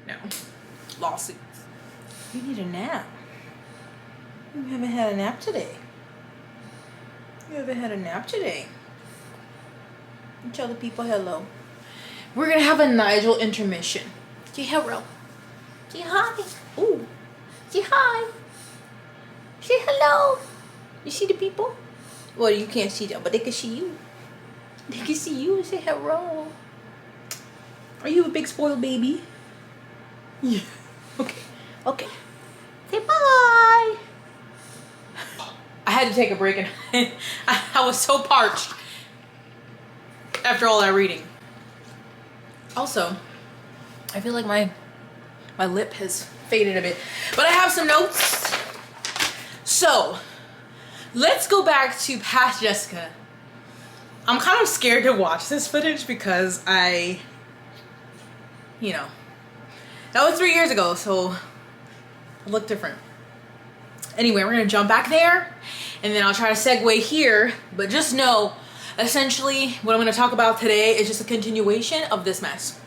No. Lawsuits. You need a nap. You haven't had a nap today. You haven't had a nap today. You tell the people hello. We're gonna have a Nigel intermission. Say hello. Say hi. Ooh. Say hi. Say hello. You see the people? Well, you can't see them, but they can see you. They can see you and say hello. Are you a big spoiled baby? Yeah. Okay. Okay. Say bye. I had to take a break, and I was so parched after all that reading. Also, I feel like my lip has faded a bit, but I have some notes. So let's go back to past Jessica. I'm kind of scared to watch this footage because that was 3 years ago, so it looked different. Anyway, we're gonna jump back there, and then I'll try to segue here, but just know, essentially, what I'm gonna talk about today is just a continuation of this mess.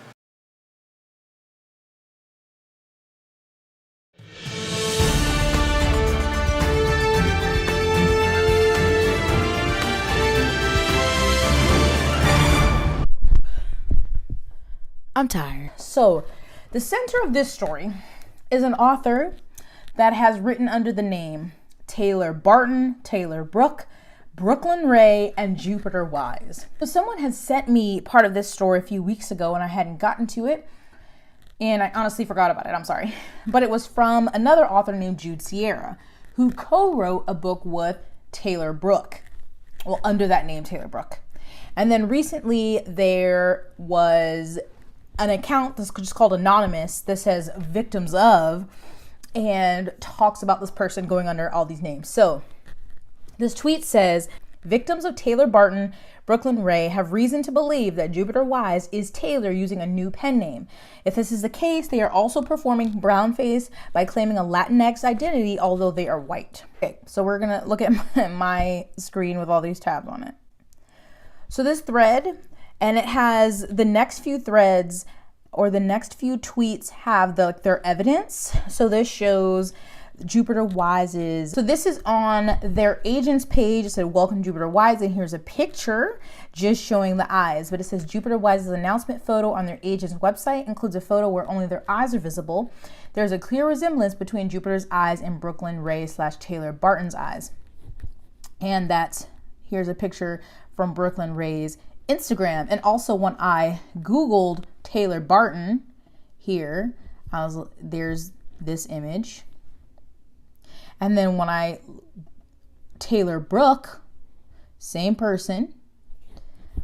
I'm tired. So, the center of this story is an author that has written under the name Taylor Barton, Taylor Brooke, Brooklyn Ray, and Jupiter Wise. So someone had sent me part of this story a few weeks ago and I hadn't gotten to it. And I honestly forgot about it, I'm sorry. But it was from another author named Jude Sierra, who co-wrote a book with Taylor Brooke. Well, under that name, Taylor Brooke. And then recently there was an account that's just called Anonymous that says victims of, and talks about this person going under all these names. So this tweet says, victims of Taylor Barton, Brooklyn Ray have reason to believe that Jupiter Wise is Taylor using a new pen name. If this is the case, they are also performing brownface by claiming a Latinx identity, although they are white. Okay, so we're gonna look at my screen with all these tabs on it. So this thread, and it has the next few threads or the next few tweets have their evidence. So this shows Jupiter Wise's, so this is on their agent's page. It said, welcome Jupiter Wise, and here's a picture just showing the eyes, but it says Jupiter Wise's announcement photo on their agent's website includes a photo where only their eyes are visible. There's a clear resemblance between Jupiter's eyes and Brooklyn Ray / Taylor Barton's eyes. And here's a picture from Brooklyn Ray's Instagram. And also when I Googled Taylor Barton here, there's this image. And then when Taylor Brooke, same person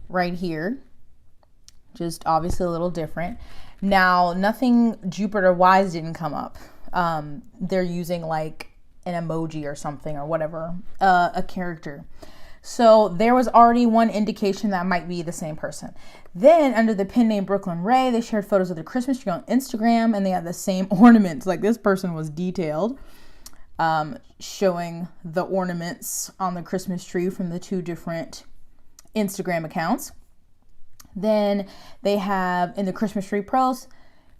right here, just obviously a little different. Now, nothing Jupiter Wise didn't come up. They're using like an emoji or something or whatever, a character. So there was already one indication that might be the same person. Then under the pen name Brooklyn Ray, they shared photos of the Christmas tree on Instagram, and they had the same ornaments. Like this person was detailed. Showing the ornaments on the Christmas tree from the two different Instagram accounts. Then they have in the Christmas tree post,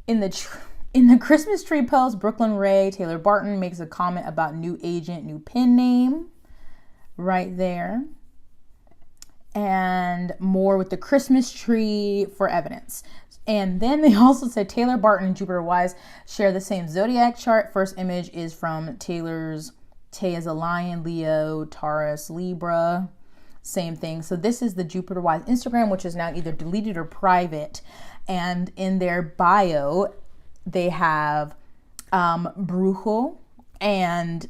in the Christmas tree post, Brooklyn Ray, Taylor Barton makes a comment about new agent, new pen name right there. And more with the Christmas tree for evidence. And then they also said Taylor Barton and Jupiter Wise share the same zodiac chart. First image is from Taylor's. Tay is a lion, Leo, Taurus, Libra, same thing. So this is the Jupiter Wise Instagram, which is now either deleted or private. And in their bio, they have Brujo, and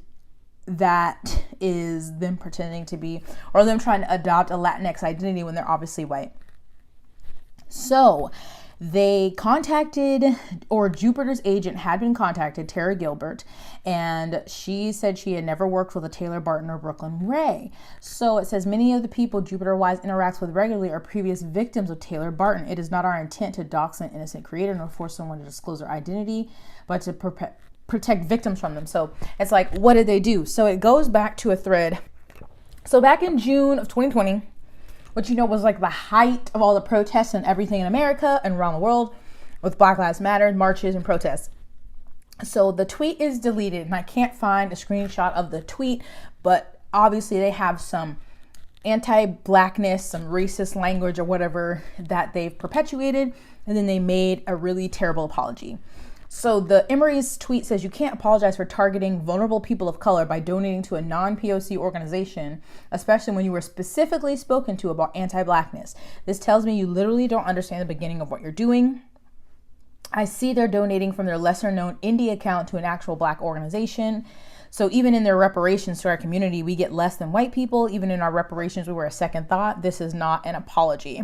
that is them pretending to be, or them trying to adopt a Latinx identity when they're obviously white. So they contacted, or Jupiter's agent had been contacted, Tara Gilbert, and she said she had never worked with a Taylor Barton or Brooklyn Ray. So it says many of the people Jupiter Wise interacts with regularly are previous victims of Taylor Barton. It is not our intent to dox an innocent creator nor force someone to disclose their identity, but to protect victims from them. So it's like, what did they do? So it goes back to a thread. So back in June of 2020, which was like the height of all the protests and everything in America and around the world with Black Lives Matter marches and protests. So the tweet is deleted, and I can't find a screenshot of the tweet, but obviously they have some anti-blackness, some racist language or whatever that they've perpetuated, and then they made a really terrible apology. So the Emory's tweet says, you can't apologize for targeting vulnerable people of color by donating to a non-POC organization, especially when you were specifically spoken to about anti-blackness. This tells me you literally don't understand the beginning of what you're doing. I see they're donating from their lesser known indie account to an actual black organization. So even in their reparations to our community, we get less than white people. Even in our reparations, we were a second thought. This is not an apology.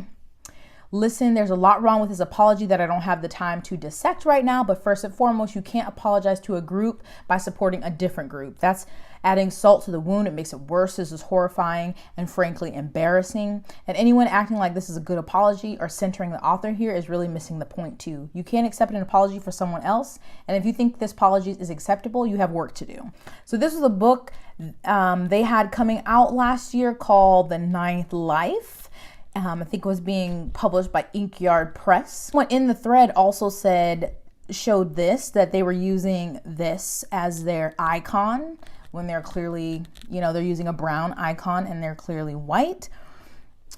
Listen, there's a lot wrong with his apology that I don't have the time to dissect right now, but first and foremost, you can't apologize to a group by supporting a different group. That's adding salt to the wound. It makes it worse. This is horrifying and frankly embarrassing. And anyone acting like this is a good apology or centering the author here is really missing the point too. You can't accept an apology for someone else. And if you think this apology is acceptable, you have work to do. So this was a book they had coming out last year called The Ninth Life. I think it was being published by Inkyard Press. What in the thread also showed that they were using this as their icon when they're clearly, they're using a brown icon and they're clearly white.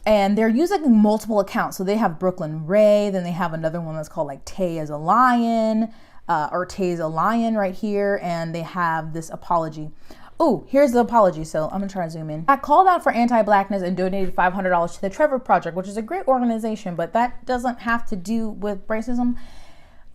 And they're using multiple accounts. So they have Brooklyn Ray, then they have another one that's called like Tay is a lion, or Tay's a lion right here. And they have this apology. Oh, here's the apology. So I'm gonna try to zoom in. I called out for anti-blackness and donated $500 to the Trevor Project, which is a great organization, but that doesn't have to do with racism.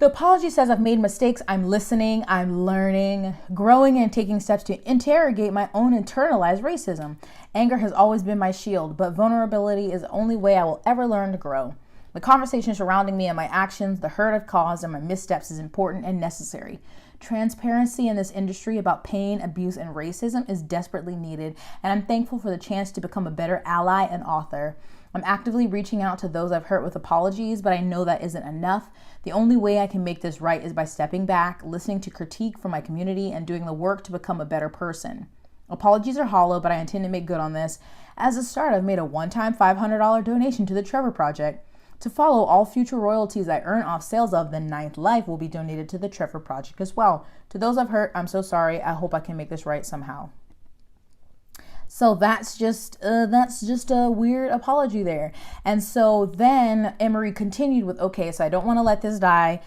The apology says I've made mistakes, I'm listening, I'm learning, growing, and taking steps to interrogate my own internalized racism. Anger has always been my shield, but vulnerability is the only way I will ever learn to grow. The conversation surrounding me and my actions, the hurt I've caused, and my missteps is important and necessary. Transparency in this industry about pain, abuse, and racism is desperately needed, and I'm thankful for the chance to become a better ally and author. I'm actively reaching out to those I've hurt with apologies, but I know that isn't enough. The only way I can make this right is by stepping back, listening to critique from my community, and doing the work to become a better person. Apologies are hollow, but I intend to make good on this. As a start, I've made a one-time $500 donation to the Trevor Project. To follow, all future royalties I earn off sales of The Ninth Life will be donated to the Trevor Project as well. To those I've hurt, I'm so sorry. I hope I can make this right somehow. So that's just a weird apology there. And so then Emery continued with, okay, so I don't want to let this die.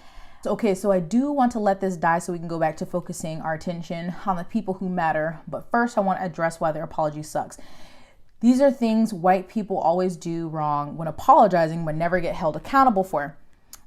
Okay, so I do want to let this die so we can go back to focusing our attention on the people who matter. But first, I want to address why their apology sucks. These are things white people always do wrong when apologizing but never get held accountable for.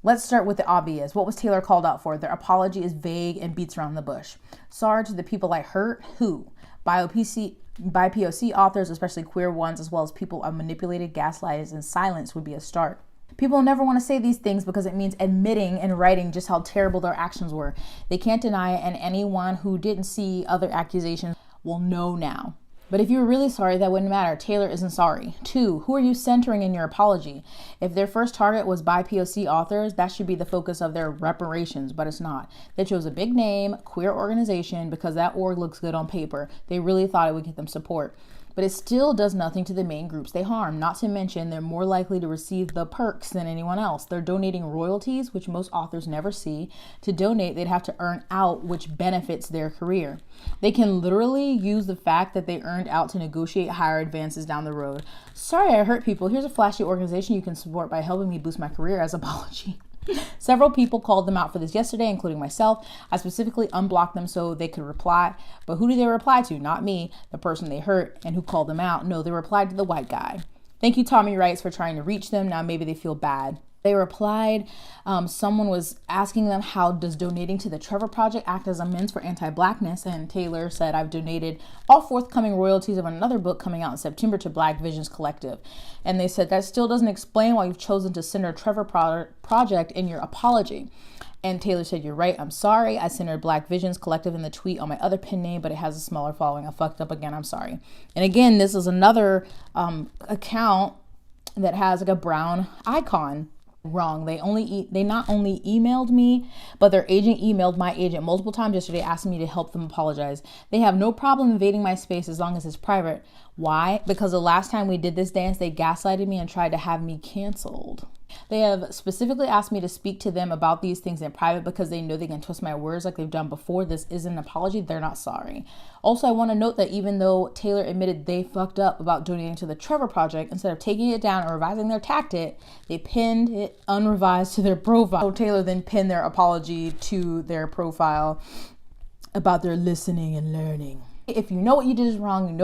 Let's start with the obvious. What was Taylor called out for? Their apology is vague and beats around the bush. Sorry to the people I hurt. Who? BIPOC authors, especially queer ones, as well as people are manipulated, gaslighted, and silenced would be a start. People never want to say these things because it means admitting and writing just how terrible their actions were. They can't deny it, and anyone who didn't see other accusations will know now. But if you were really sorry, that wouldn't matter. Taylor isn't sorry. 2, who are you centering in your apology? If their first target was BIPOC authors, that should be the focus of their reparations, but it's not. They chose a big name, queer organization, because that org looks good on paper. They really thought it would get them support. But it still does nothing to the main groups they harm. Not to mention, they're more likely to receive the perks than anyone else. They're donating royalties, which most authors never see. To donate, they'd have to earn out, which benefits their career. They can literally use the fact that they earned out to negotiate higher advances down the road. Sorry I hurt people. Here's a flashy organization you can support by helping me boost my career as apology. Several people called them out for this yesterday, including myself. I specifically unblocked them so they could reply. But who did they reply to? Not me, the person they hurt. And who called them out? No, they replied to the white guy. Thank you, Tommy Wrights, for trying to reach them. Now maybe they feel bad. They replied, someone was asking them, how does donating to the Trevor Project act as amends for anti-blackness? And Taylor said, I've donated all forthcoming royalties of another book coming out in September to Black Visions Collective. And they said, that still doesn't explain why you've chosen to center Trevor Project in your apology. And Taylor said, you're right, I'm sorry. I centered Black Visions Collective in the tweet on my other pen name, but it has a smaller following. I fucked up again, I'm sorry. And again, this is another account that has like a brown icon. Wrong. They not only emailed me, but their agent emailed my agent multiple times yesterday asking me to help them apologize. They have no problem invading my space as long as it's private. Why? Because the last time we did this dance, they gaslighted me and tried to have me canceled. They have specifically asked me to speak to them about these things in private because they know they can twist my words like they've done before. This isn't an apology. They're not sorry. Also, I want to note that even though Taylor admitted they fucked up about donating to the Trevor Project, instead of taking it down or revising their tactic, they pinned it unrevised to their profile. So Taylor then pinned their apology to their profile about their listening and learning. If you know what you did is wrong,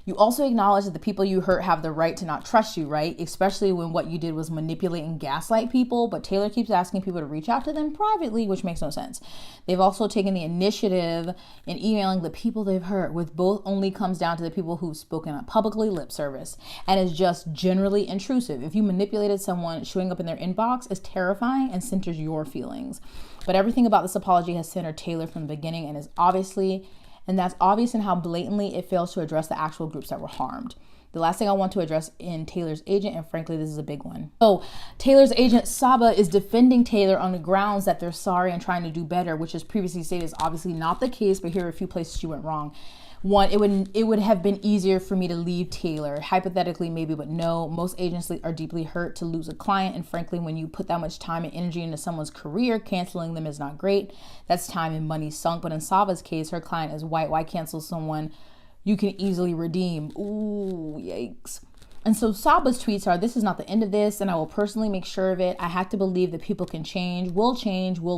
you also acknowledge that the people you hurt have the right to not trust you, right? Especially when what you did was manipulate and gaslight people. But Taylor keeps asking people to reach out to them privately, which makes no sense. They've also taken the initiative in emailing the people they've hurt, with both only comes down to the people who've spoken up publicly, lip service, and is just generally intrusive. If you manipulated someone, showing up in their inbox is terrifying and centers your feelings. But everything about this apology has centered Taylor from the beginning and that's obvious in how blatantly it fails to address the actual groups that were harmed. The last thing I want to address in Taylor's agent, and frankly, this is a big one. So Taylor's agent, Saba, is defending Taylor on the grounds that they're sorry and trying to do better, which is previously stated is obviously not the case, but here are a few places she went wrong. One, it would have been easier for me to leave Taylor. Hypothetically, maybe, but no. Most agents are deeply hurt to lose a client, and frankly, when you put that much time and energy into someone's career, canceling them is not great. That's time and money sunk. But in Saba's case, her client is white. Why cancel someone you can easily redeem? Ooh, yikes. And so Saba's tweets are, this is not the end of this, and I will personally make sure of it. I have to believe that people can change, we'll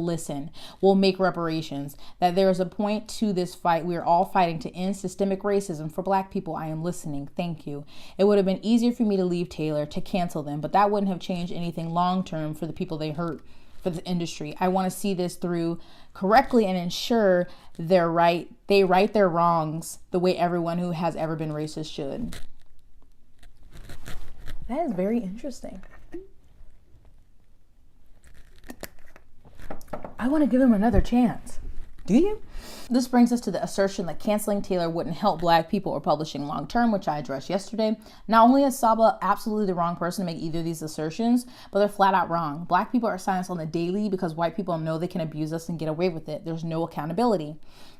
listen, we'll make reparations, that there is a point to this fight. We are all fighting to end systemic racism for Black people. I am listening. Thank you. It would have been easier for me to leave Taylor, to cancel them, but that wouldn't have changed anything long-term for the people they hurt. for the industry. I want to see this through correctly and ensure they right their wrongs the way everyone who has ever been racist should. That is very interesting. I want to give him another chance. Do you? This brings us to the assertion that canceling Taylor wouldn't help Black people or publishing long term, which I addressed yesterday. Not only is Saba absolutely the wrong person to make either of these assertions, but they're flat out wrong. Black people are silenced on the daily because white people know they can abuse us and get away with it. There's no accountability.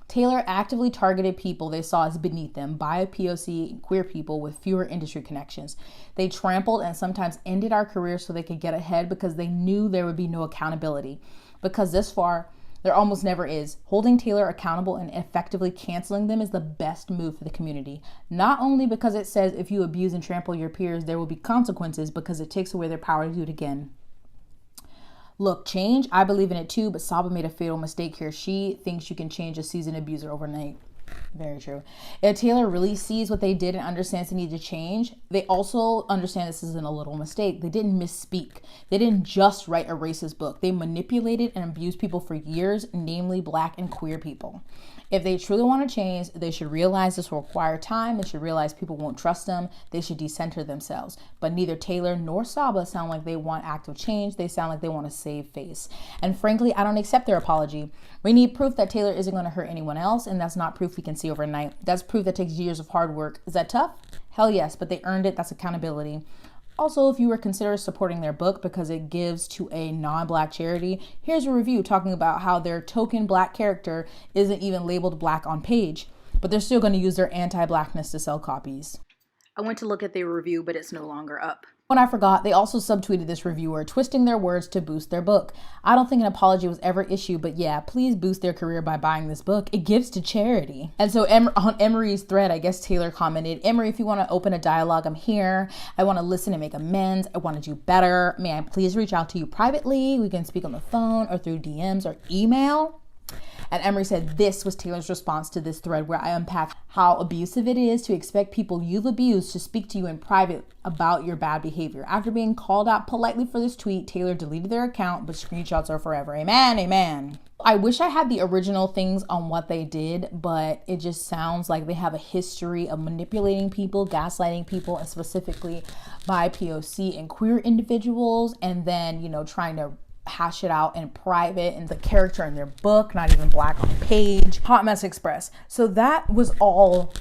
Taylor actively targeted people they saw as beneath them, bi, POC, and queer people with fewer industry connections. They trampled and sometimes ended our careers so they could get ahead because they knew there would be no accountability. Because this far, there almost never is. Holding Taylor accountable and effectively canceling them is the best move for the community. Not only because it says if you abuse and trample your peers, there will be consequences, because it takes away their power to do it again. Look, change, I believe in it too, but Saba made a fatal mistake here. She thinks you can change a seasoned abuser overnight. Very true. If Taylor really sees what they did and understands they need to change, they also understand this isn't a little mistake. They didn't misspeak. They didn't just write a racist book. They manipulated and abused people for years, namely Black and queer people. If they truly want to change, they should realize this will require time. They should realize people won't trust them. They should decenter themselves. But neither Taylor nor Saba sound like they want active change. They sound like they want to save face. And frankly, I don't accept their apology. We need proof that Taylor isn't going to hurt anyone else, and that's not proof we can see overnight. That's proof that takes years of hard work. Is that tough? Hell yes, but they earned it. That's accountability. Also, if you were consider supporting their book because it gives to a non-Black charity, here's a review talking about how their token Black character isn't even labeled Black on page, but they're still going to use their anti-Blackness to sell copies. I went to look at the review, but it's no longer up. When I forgot, they also subtweeted this reviewer, twisting their words to boost their book. I don't think an apology was ever issued, but yeah, please boost their career by buying this book. It gives to charity. And so on Emery's thread, I guess Taylor commented, Emery, if you want to open a dialogue, I'm here. I want to listen and make amends. I want to do better. May I please reach out to you privately? We can speak on the phone or through DMs or email. And Emery said this was Taylor's response to this thread, where I unpacked how abusive it is to expect people you've abused to speak to you in private about your bad behavior. After being called out politely for this tweet, Taylor deleted their account, but screenshots are forever. Amen, amen. I wish I had the original things on what they did, but it just sounds like they have a history of manipulating people, gaslighting people, and specifically by POC and queer individuals, and then, trying to hash it out in private, and the character in their book not even Black on page. Hot Mess Express. So that was all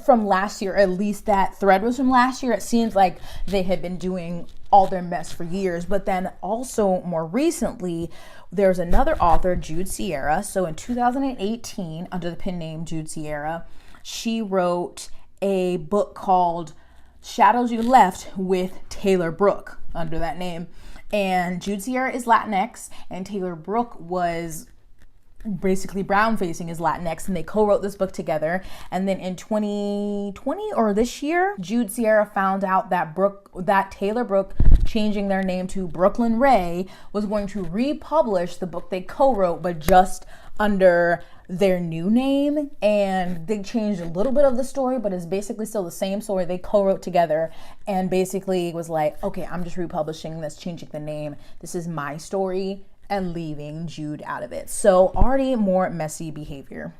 from last year. At least that thread was from last year. It seems like they had been doing all their mess for years. But then also more recently, there's another author, Jude Sierra. So in 2018, under the pen name Jude Sierra, she wrote a book called Shadows You Left with Taylor Brooke under that name. And Jude Sierra is Latinx, and Taylor Brooke was basically brown facing as Latinx, and they co-wrote this book together. And then in 2020 or this year, Jude Sierra found out that Taylor Brooke changing their name to Brooklyn Ray was going to republish the book they co-wrote, but just under their new name. And they changed a little bit of the story, but it's basically still the same story they co-wrote together, and basically was like, okay, I'm just republishing this, changing the name. This is my story, and leaving Jude out of it. So already more messy behavior.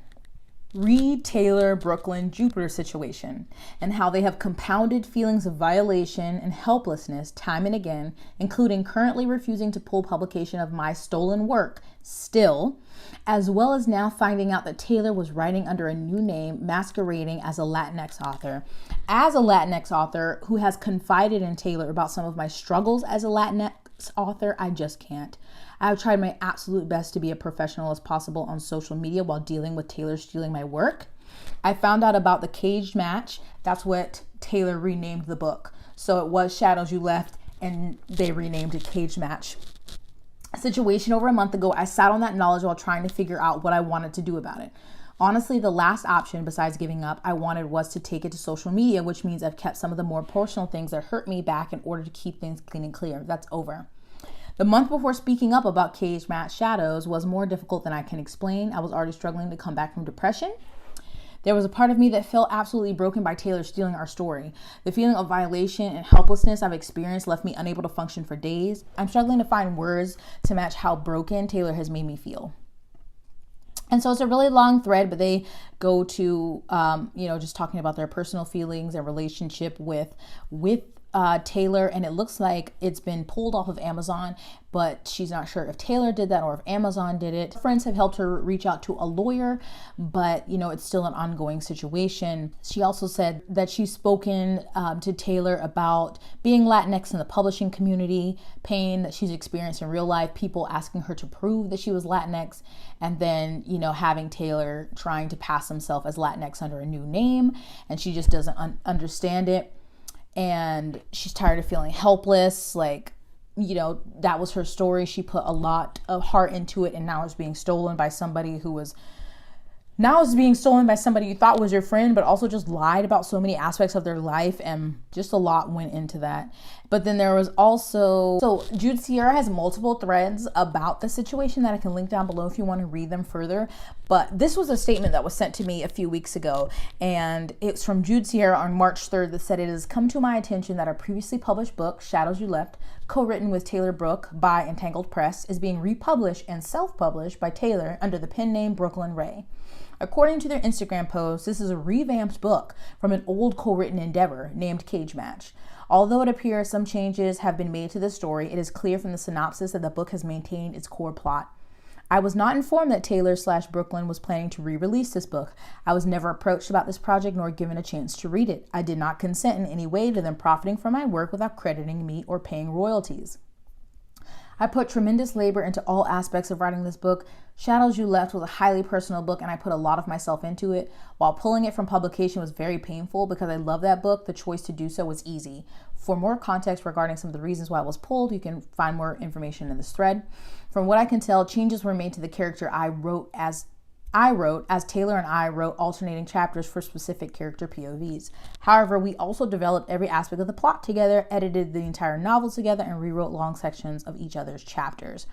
Reed, Taylor, Brooklyn, Jupiter situation, and how they have compounded feelings of violation and helplessness time and again, including currently refusing to pull publication of my stolen work still, as well as now finding out that Taylor was writing under a new name, masquerading as a Latinx author. As a Latinx author who has confided in Taylor about some of my struggles as a Latinx author, I just can't. I've tried my absolute best to be a professional as possible on social media while dealing with Taylor stealing my work. I found out about the caged match. That's what Taylor renamed the book. So it was Shadows You Left, and they renamed it Caged Match. Situation over a month ago, I sat on that knowledge while trying to figure out what I wanted to do about it. Honestly, the last option besides giving up I wanted was to take it to social media, which means I've kept some of the more personal things that hurt me back in order to keep things clean and clear. That's over. The month before speaking up about Caged Match Shadows was more difficult than I can explain. I was already struggling to come back from depression. There was a part of me that felt absolutely broken by Taylor stealing our story. The feeling of violation and helplessness I've experienced left me unable to function for days. I'm struggling to find words to match how broken Taylor has made me feel. And so it's a really long thread, but they go to, just talking about their personal feelings and relationship with Taylor, and it looks like it's been pulled off of Amazon, but she's not sure if Taylor did that or if Amazon did it. Friends have helped her reach out to a lawyer, but it's still an ongoing situation. She also said that she's spoken to Taylor about being Latinx in the publishing community, pain that she's experienced in real life, people asking her to prove that she was Latinx, and then having Taylor trying to pass himself as Latinx under a new name, and she just doesn't understand it. And she's tired of feeling helpless. That was her story. She put a lot of heart into it, and now it's being stolen by somebody you thought was your friend, but also just lied about so many aspects of their life, and just a lot went into that. But then there was also, Jude Sierra has multiple threads about the situation that I can link down below if you want to read them further. But this was a statement that was sent to me a few weeks ago, and it's from Jude Sierra on March 3rd that said, "It has come to my attention that our previously published book, Shadows You Left, co-written with Taylor Brooke by Entangled Press, is being republished and self-published by Taylor under the pen name Brooklyn Ray. According to their Instagram post, this is a revamped book from an old co-written endeavor named Cage Match. Although it appears some changes have been made to the story, it is clear from the synopsis that the book has maintained its core plot. I was not informed that Taylor/Brooklyn was planning to re-release this book. I was never approached about this project nor given a chance to read it. I did not consent in any way to them profiting from my work without crediting me or paying royalties. I put tremendous labor into all aspects of writing this book. Shadows You Left was a highly personal book, and I put a lot of myself into it. While pulling it from publication was very painful because I love that book, the choice to do so was easy. For more context regarding some of the reasons why it was pulled, you can find more information in this thread. From what I can tell, changes were made to the character I wrote as Taylor and I wrote alternating chapters for specific character POVs. However, we also developed every aspect of the plot together, edited the entire novel together, and rewrote long sections of each other's chapters.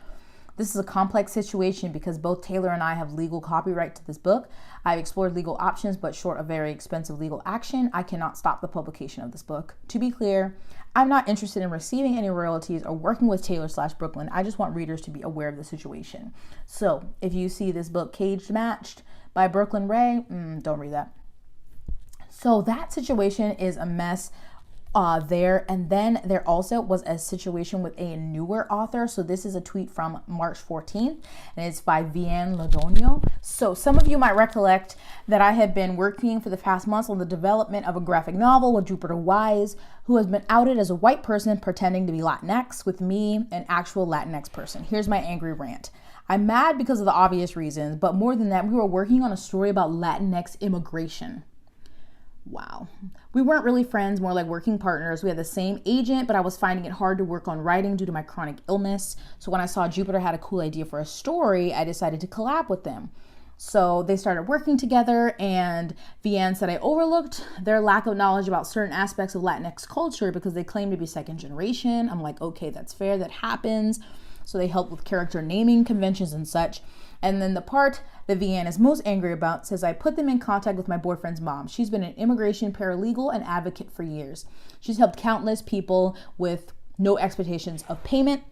This is a complex situation because both Taylor and I have legal copyright to this book. I've explored legal options, but short of very expensive legal action, I cannot stop the publication of this book. To be clear, I'm not interested in receiving any royalties or working with Taylor/Brooklyn. I just want readers to be aware of the situation. So if you see this book Cage Matched by Brooklyn Ray, don't read that. So that situation is a mess there. And then there also was a situation with a newer author. So this is a tweet from March 14th, and it's by Vianne Lodonio. So some of you might recollect that I have been working for the past months on the development of a graphic novel with Jupiter Wise, who has been outed as a white person pretending to be Latinx with me, an actual Latinx person. Here's my angry rant. I'm mad because of the obvious reasons, but more than that, we were working on a story about Latinx immigration. Wow. We weren't really friends, more like working partners. We had the same agent, but I was finding it hard to work on writing due to my chronic illness. So when I saw Jupiter had a cool idea for a story, I decided to collab with them. So they started working together, and Vianne said I overlooked their lack of knowledge about certain aspects of Latinx culture because they claim to be second generation. I'm like, okay, that's fair. That happens. So they help with character naming conventions and such. And then the part that Vianne is most angry about says, I put them in contact with my boyfriend's mom. She's been an immigration paralegal and advocate for years. She's helped countless people with no expectations of payment.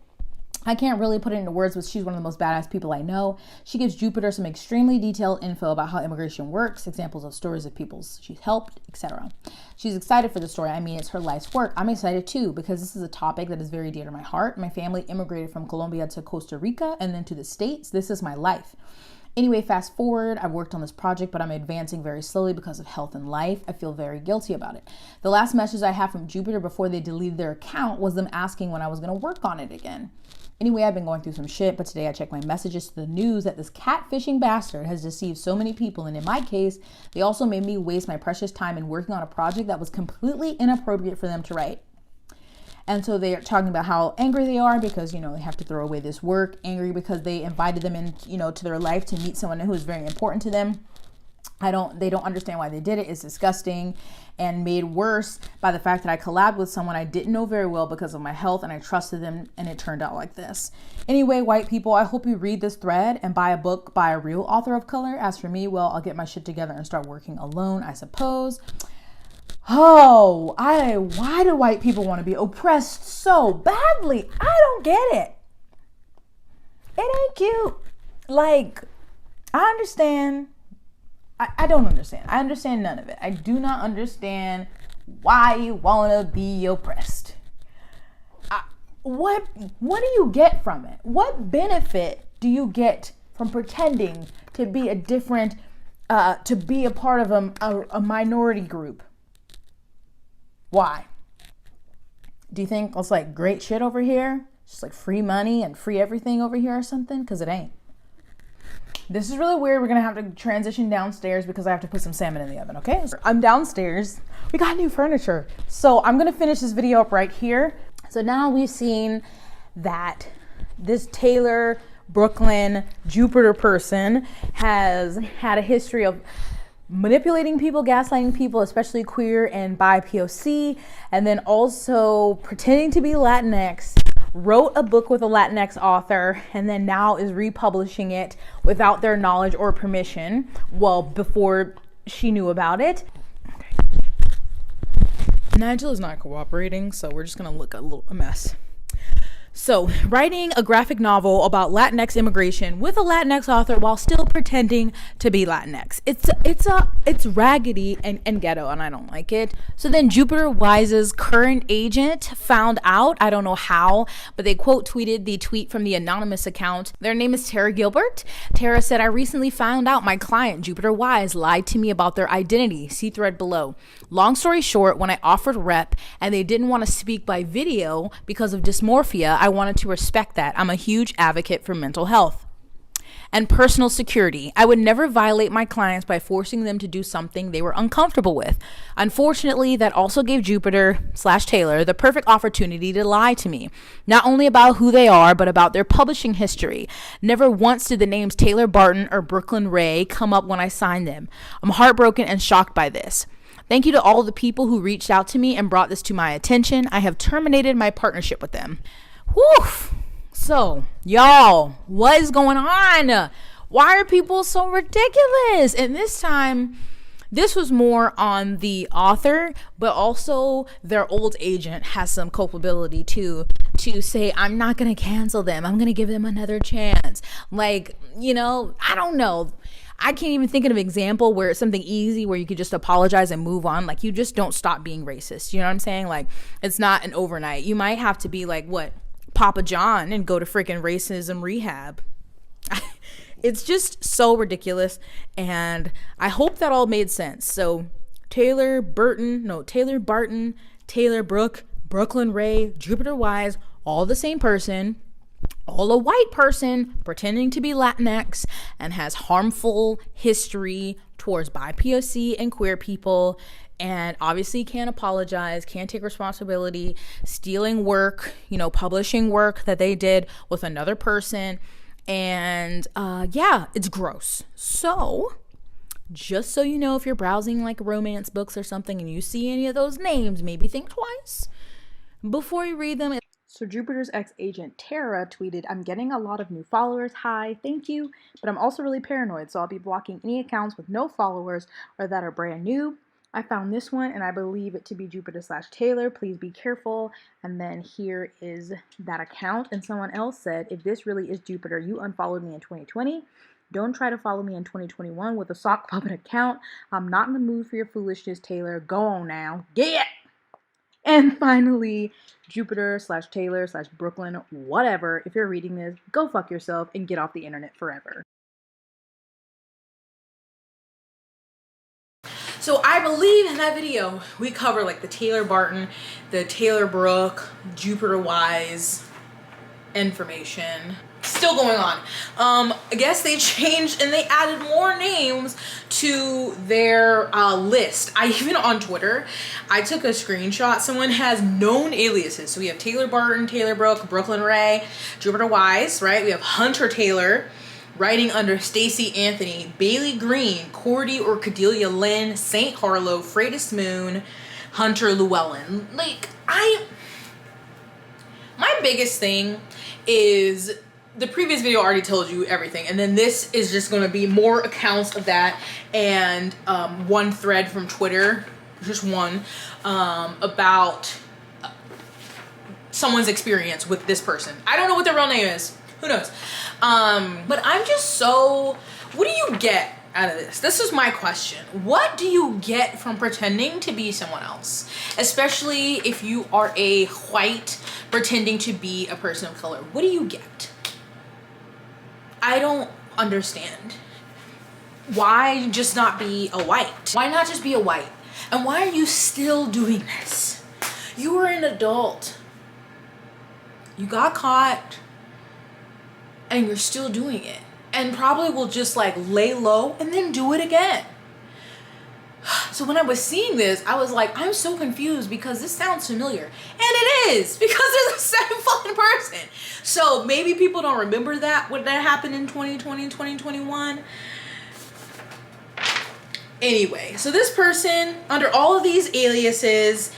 I can't really put it into words, but she's one of the most badass people I know. She gives Jupiter some extremely detailed info about how immigration works, examples of stories of people she's helped, etc. She's excited for the story. I mean, it's her life's work. I'm excited too, because this is a topic that is very dear to my heart. My family immigrated from Colombia to Costa Rica and then to the States. This is my life. Anyway, fast forward, I've worked on this project, but I'm advancing very slowly because of health and life. I feel very guilty about it. The last message I have from Jupiter before they deleted their account was them asking when I was going to work on it again. Anyway, I've been going through some shit, but today I checked my messages to the news that this catfishing bastard has deceived so many people, and in my case, they also made me waste my precious time in working on a project that was completely inappropriate for them to write. And so they are talking about how angry they are because, they have to throw away this work, angry because they invited them in, to their life to meet someone who is very important to them. They don't understand why they did it. It's disgusting and made worse by the fact that I collabed with someone I didn't know very well because of my health, and I trusted them, and it turned out like this. Anyway, white people, I hope you read this thread and buy a book by a real author of color. As for me, well, I'll get my shit together and start working alone, I suppose. Why do white people want to be oppressed so badly? I don't get it. It ain't cute. Like, I understand. I don't understand. I understand none of it. I do not understand why you want to be oppressed. What do you get from it? What benefit do you get from pretending to be a different, to be a part of a minority group? Why? Do you think it's like great shit over here? Just like free money and free everything over here or something? Because it ain't. This is really weird. We're going to have to transition downstairs because I have to put some salmon in the oven, okay? I'm downstairs. We got new furniture. So I'm going to finish this video up right here. So now we've seen that this Taylor, Brooklyn, Jupiter person has had a history of manipulating people, gaslighting people, especially queer and bi POC, and then also pretending to be Latinx, wrote a book with a Latinx author, and then now is republishing it without their knowledge or permission. Well, before she knew about it. Nigel is not cooperating, so we're just gonna look a mess. So, writing a graphic novel about Latinx immigration with a Latinx author while still pretending to be Latinx. It's raggedy and ghetto, and I don't like it. So then Jupiter Wise's current agent found out, I don't know how, but they quote tweeted the tweet from the anonymous account. Their name is Tara Gilbert. Tara said, "I recently found out my client, Jupiter Wise, lied to me about their identity. See thread below. Long story short, when I offered rep and they didn't want to speak by video because of dysmorphia, I wanted to respect that. I'm a huge advocate for mental health and personal security. I would never violate my clients by forcing them to do something they were uncomfortable with. Unfortunately, that also gave Jupiter/Taylor the perfect opportunity to lie to me, not only about who they are, but about their publishing history. Never once did the names Taylor Barton or Brooklyn Ray come up when I signed them. I'm heartbroken and shocked by this. Thank you to all the people who reached out to me and brought this to my attention. I have terminated my partnership with them." Whew. So, y'all, what is going on? Why are people so ridiculous? And this time, this was more on the author, but also their old agent has some culpability too, to say, I'm not going to cancel them. I'm going to give them another chance. Like, I don't know. I can't even think of an example where it's something easy where you could just apologize and move on. Like, you just don't stop being racist. You know what I'm saying? Like, it's not an overnight. You might have to be like, Papa John and go to freaking racism rehab. It's just so ridiculous. And I hope that all made sense. So Taylor Barton, Taylor Brooklyn Ray, Jupiter Wise, all the same person, all a white person pretending to be Latinx and has harmful history towards BIPOC and queer people, and obviously can't apologize, can't take responsibility, stealing work, publishing work that they did with another person. And it's gross. So just so you know, if you're browsing like romance books or something and you see any of those names, maybe think twice before you read them. So Jupiter's ex-agent Tara tweeted, "I'm getting a lot of new followers. Hi, thank you. But I'm also really paranoid, so I'll be blocking any accounts with no followers or that are brand new. I found this one and I believe it to be Jupiter/Taylor. Please be careful." And then here is that account. And someone else said, "If this really is Jupiter, you unfollowed me in 2020. Don't try to follow me in 2021 with a sock puppet account. I'm not in the mood for your foolishness, Taylor. Go on now. Get!" And finally, Jupiter/Taylor/Brooklyn, whatever. If you're reading this, go fuck yourself and get off the internet forever. So I believe in that video, we cover like the Taylor Barton, the Taylor Brook, Jupiter Wise information. Still going on. I guess they changed and they added more names to their list. Even on Twitter, I took a screenshot. Someone has known aliases. So we have Taylor Barton, Taylor Brook, Brooklyn Ray, Jupiter Wise, right? We have Hunter Taylor. writing under Stacey Anthony, Bailey Green, Cordy or Cordelia Lynn, St. Harlow, Freydis Moon, Hunter Llewellyn. Like, my biggest thing is, the previous video already told you everything, and then this is just going to be more accounts of that, and one thread from Twitter, just one, about someone's experience with this person. I don't know what their real name is. Who knows? But I'm just so, what do you get out of this? This is my question. What do you get from pretending to be someone else? Especially if you are a white pretending to be a person of color. What do you get? I don't understand. Why just not be a white? Why not just be a white? And why are you still doing this? You are an adult. You got caught and you're still doing it. And probably will just like lay low and then do it again. So when I was seeing this, I was like, I'm so confused because this sounds familiar. And it is, because they're the same fucking person. So maybe people don't remember that, when that happened in 2020, 2021. Anyway, so this person, under all of these aliases,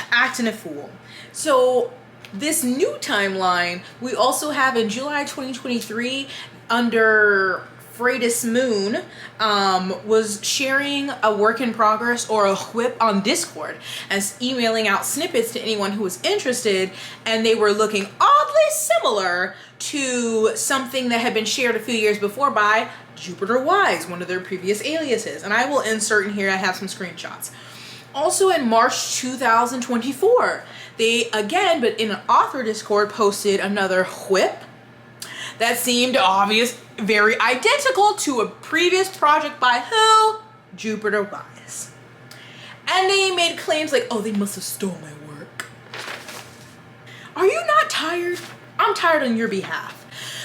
acting a fool. So this new timeline, we also have in July 2023, under Freydis Moon, was sharing a work in progress or a whip on Discord and emailing out snippets to anyone who was interested, and they were looking oddly similar to something that had been shared a few years before by Jupiter Wise, one of their previous aliases. And I will insert in here, I have some screenshots. Also in March 2024, they again, but in an author Discord, posted another whip that seemed obvious, very identical to a previous project by who? Jupiter Wise. And they made claims like, oh, they must have stole my work. Are you not tired? I'm tired on your behalf.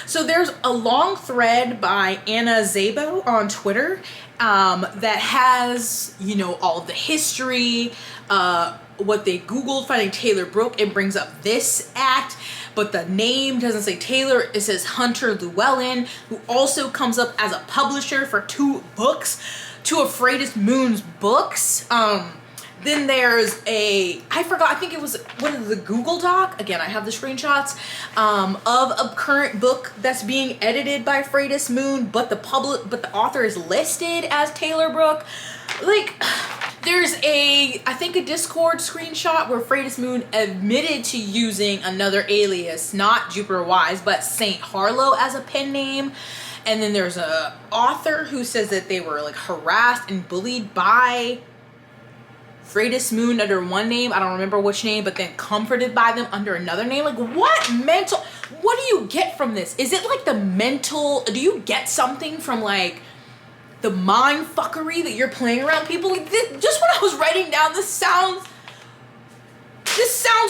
So there's a long thread by Anna Zabo on Twitter that has, you know, all of the history, what they Googled finding Taylor Brook. It brings up this act, but the name doesn't say Taylor. It says Hunter Llewellyn, who also comes up as a publisher for two of Freydis Moon's books. Then there's I think it was one of the Google Doc. Again, I have the screenshots of a current book that's being edited by Freydis Moon, but the author is listed as Taylor Brook. Like, there's I think a Discord screenshot where Freydis Moon admitted to using another alias, not Jupiter Wise, but St. Harlow as a pen name. And then there's a author who says that they were like harassed and bullied by Freydis Moon under one name, I don't remember which name, but then comforted by them under another name. Like, what do you get from this? Is it like do you get something from like the mind fuckery that you're playing around people? Like, just when I was writing down, this sounds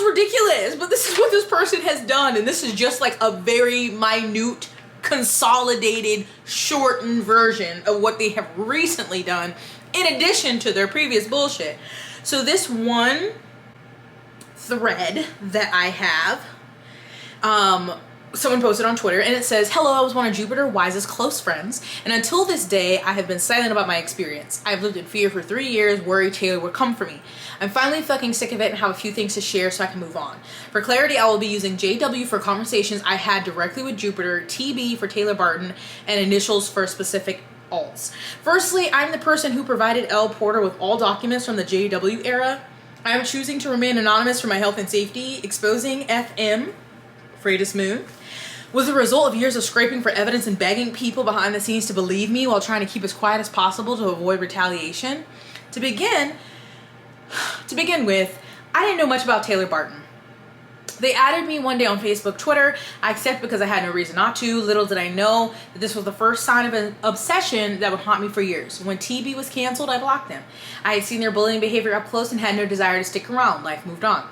ridiculous, but this is what this person has done, and this is just like a very minute, consolidated, shortened version of what they have recently done, in addition to their previous bullshit. So this one thread that I have, someone posted on Twitter, and it says, hello, I was one of Jupiter Wise's close friends, and until this day, I have been silent about my experience. I've lived in fear for 3 years, worried Taylor would come for me. I'm finally fucking sick of it and have a few things to share so I can move on. For clarity, I will be using JW for conversations I had directly with Jupiter, TB for Taylor Barton, and initials for specific alts. Firstly, I'm the person who provided L. Porter with all documents from the JW era. I am choosing to remain anonymous for my health and safety. Exposing FM, Freydis Moon, was the result of years of scraping for evidence and begging people behind the scenes to believe me while trying to keep as quiet as possible to avoid retaliation. To begin with, I didn't know much about Taylor Barton. They added me one day on Facebook, Twitter. I accepted because I had no reason not to. Little did I know that this was the first sign of an obsession that would haunt me for years. When TB was canceled, I blocked them. I had seen their bullying behavior up close and had no desire to stick around. Life moved on.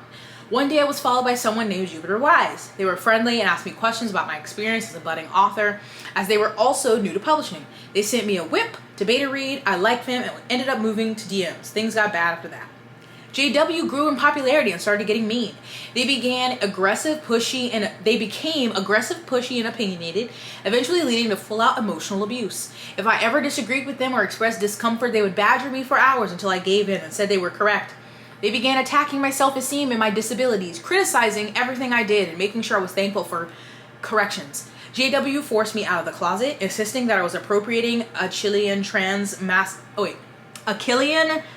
One day I was followed by someone named Jupiter Wise. They were friendly and asked me questions about my experience as a budding author, as they were also new to publishing. They sent me a whip to beta read. I liked them and ended up moving to DMs. Things got bad after that. JW grew in popularity and started getting mean. They became aggressive, pushy, and opinionated, eventually leading to full-out emotional abuse. If I ever disagreed with them or expressed discomfort, they would badger me for hours until I gave in and said they were correct. They began attacking my self-esteem and my disabilities, criticizing everything I did and making sure I was thankful for corrections. JW forced me out of the closet, insisting that I was appropriating Achillean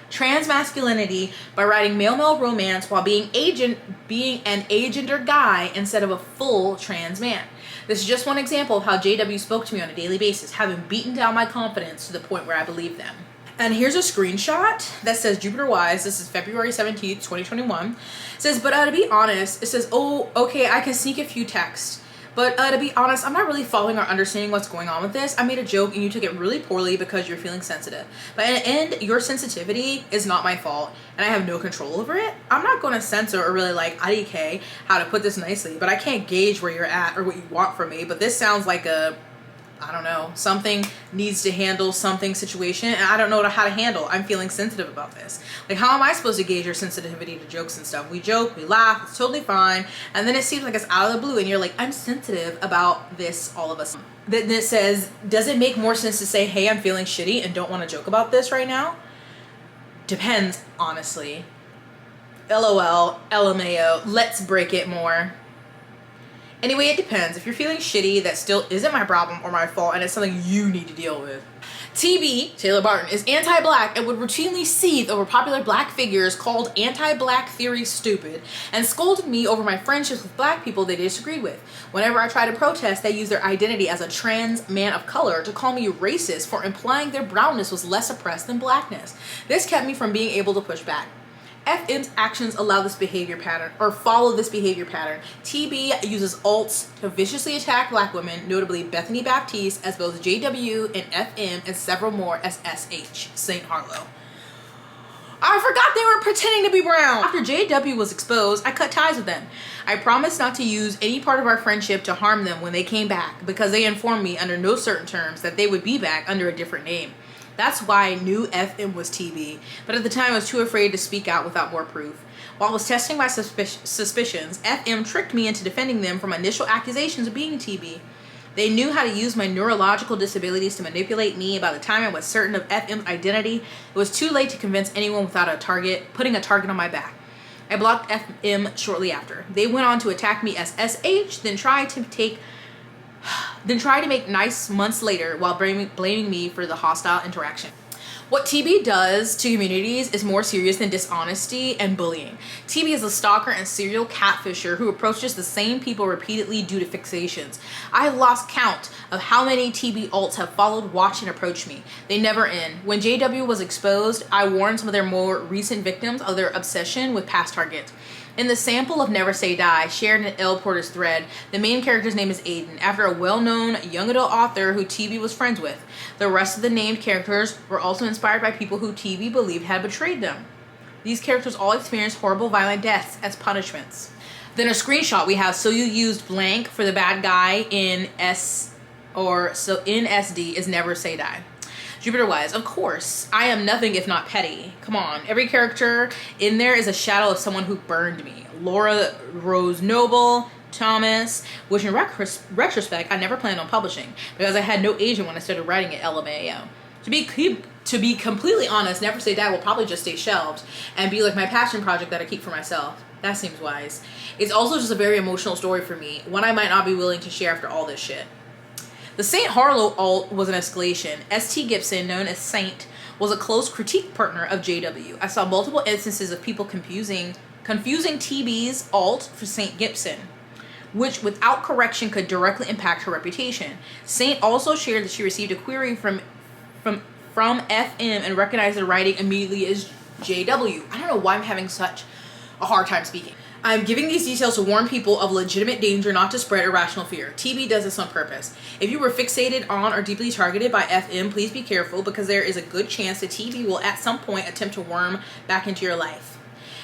transmasculinity by writing male-male romance while being an agender guy instead of a full trans man. This is just one example of how JW spoke to me on a daily basis, having beaten down my confidence to the point where I believed them. And here's a screenshot that says Jupiter Wise. This is February 17th, 2021. It says, but to be honest, it says, oh, okay, I can sneak a few texts. But to be honest, I'm not really following or understanding what's going on with this. I made a joke and you took it really poorly because you're feeling sensitive. But in the end, your sensitivity is not my fault and I have no control over it. I'm not going to censor or really IDK how to put this nicely, but I can't gauge where you're at or what you want from me. But this sounds like I don't know, something needs to handle something situation and I don't know how to handle. I'm feeling sensitive about this. How am I supposed to gauge your sensitivity to jokes and stuff? We joke, we laugh, it's totally fine. And then it seems like it's out of the blue and you're like, I'm sensitive about this all of a sudden. Then it says, does it make more sense to say, hey, I'm feeling shitty and don't want to joke about this right now? Depends, honestly. LOL, LMAO, let's break it more. Anyway, it depends. If you're feeling shitty, that still isn't my problem or my fault, and it's something you need to deal with. TB, Taylor Barton, is anti-black and would routinely seethe over popular black figures called anti-black theory stupid and scolded me over my friendships with black people they disagreed with. Whenever I try to protest, they use their identity as a trans man of color to call me racist for implying their brownness was less oppressed than blackness. This kept me from being able to push back. FM's actions follow this behavior pattern. TB uses alts to viciously attack black women, notably Bethany Baptiste, as both JW and FM, and several more as SH, St. Harlow. I forgot they were pretending to be brown. After JW was exposed, I cut ties with them. I promised not to use any part of our friendship to harm them when they came back, because they informed me under no certain terms that they would be back under a different name. That's why I knew FM was TB, but at the time I was too afraid to speak out without more proof. While I was testing my suspicions, FM tricked me into defending them from initial accusations of being TB. They knew how to use my neurological disabilities to manipulate me. By the time I was certain of FM's identity, it was too late to convince anyone without putting a target on my back. I blocked FM shortly after. They went on to attack me as SH, then tried to make nice months later while blaming me for the hostile interaction. What TB does to communities is more serious than dishonesty and bullying. TB is a stalker and serial catfisher who approaches the same people repeatedly due to fixations. I have lost count of how many TB alts have followed, watched, and approached me. They never end. When JW was exposed, I warned some of their more recent victims of their obsession with past targets. In the sample of Never Say Die, shared in L. Porter's thread, the main character's name is Aiden, after a well-known young adult author who TB was friends with. The rest of the named characters were also inspired by people who TB believed had betrayed them. These characters all experienced horrible violent deaths as punishments. Then a screenshot we have, so you used blank for the bad guy in SD is Never Say Die. Jupiter Wise, of course, I am nothing if not petty. Come on, every character in there is a shadow of someone who burned me. Laura Rose Noble, Thomas, which in retrospect, I never planned on publishing because I had no agent when I started writing at LMAO. To be completely honest, Never Say Die will probably just stay shelved and be like my passion project that I keep for myself. That seems wise. It's also just a very emotional story for me, one I might not be willing to share after all this shit. The St. Harlow alt was an escalation. S.T. Gibson, known as Saint, was a close critique partner of JW. I saw multiple instances of people confusing TB's alt for St. Gibson, which without correction could directly impact her reputation. Saint also shared that she received a query from FM and recognized the writing immediately as JW. I don't know why I'm having such a hard time speaking. I'm giving these details to warn people of legitimate danger, not to spread irrational fear. TB does this on purpose. If you were fixated on or deeply targeted by FM, please be careful because there is a good chance that TB will at some point attempt to worm back into your life.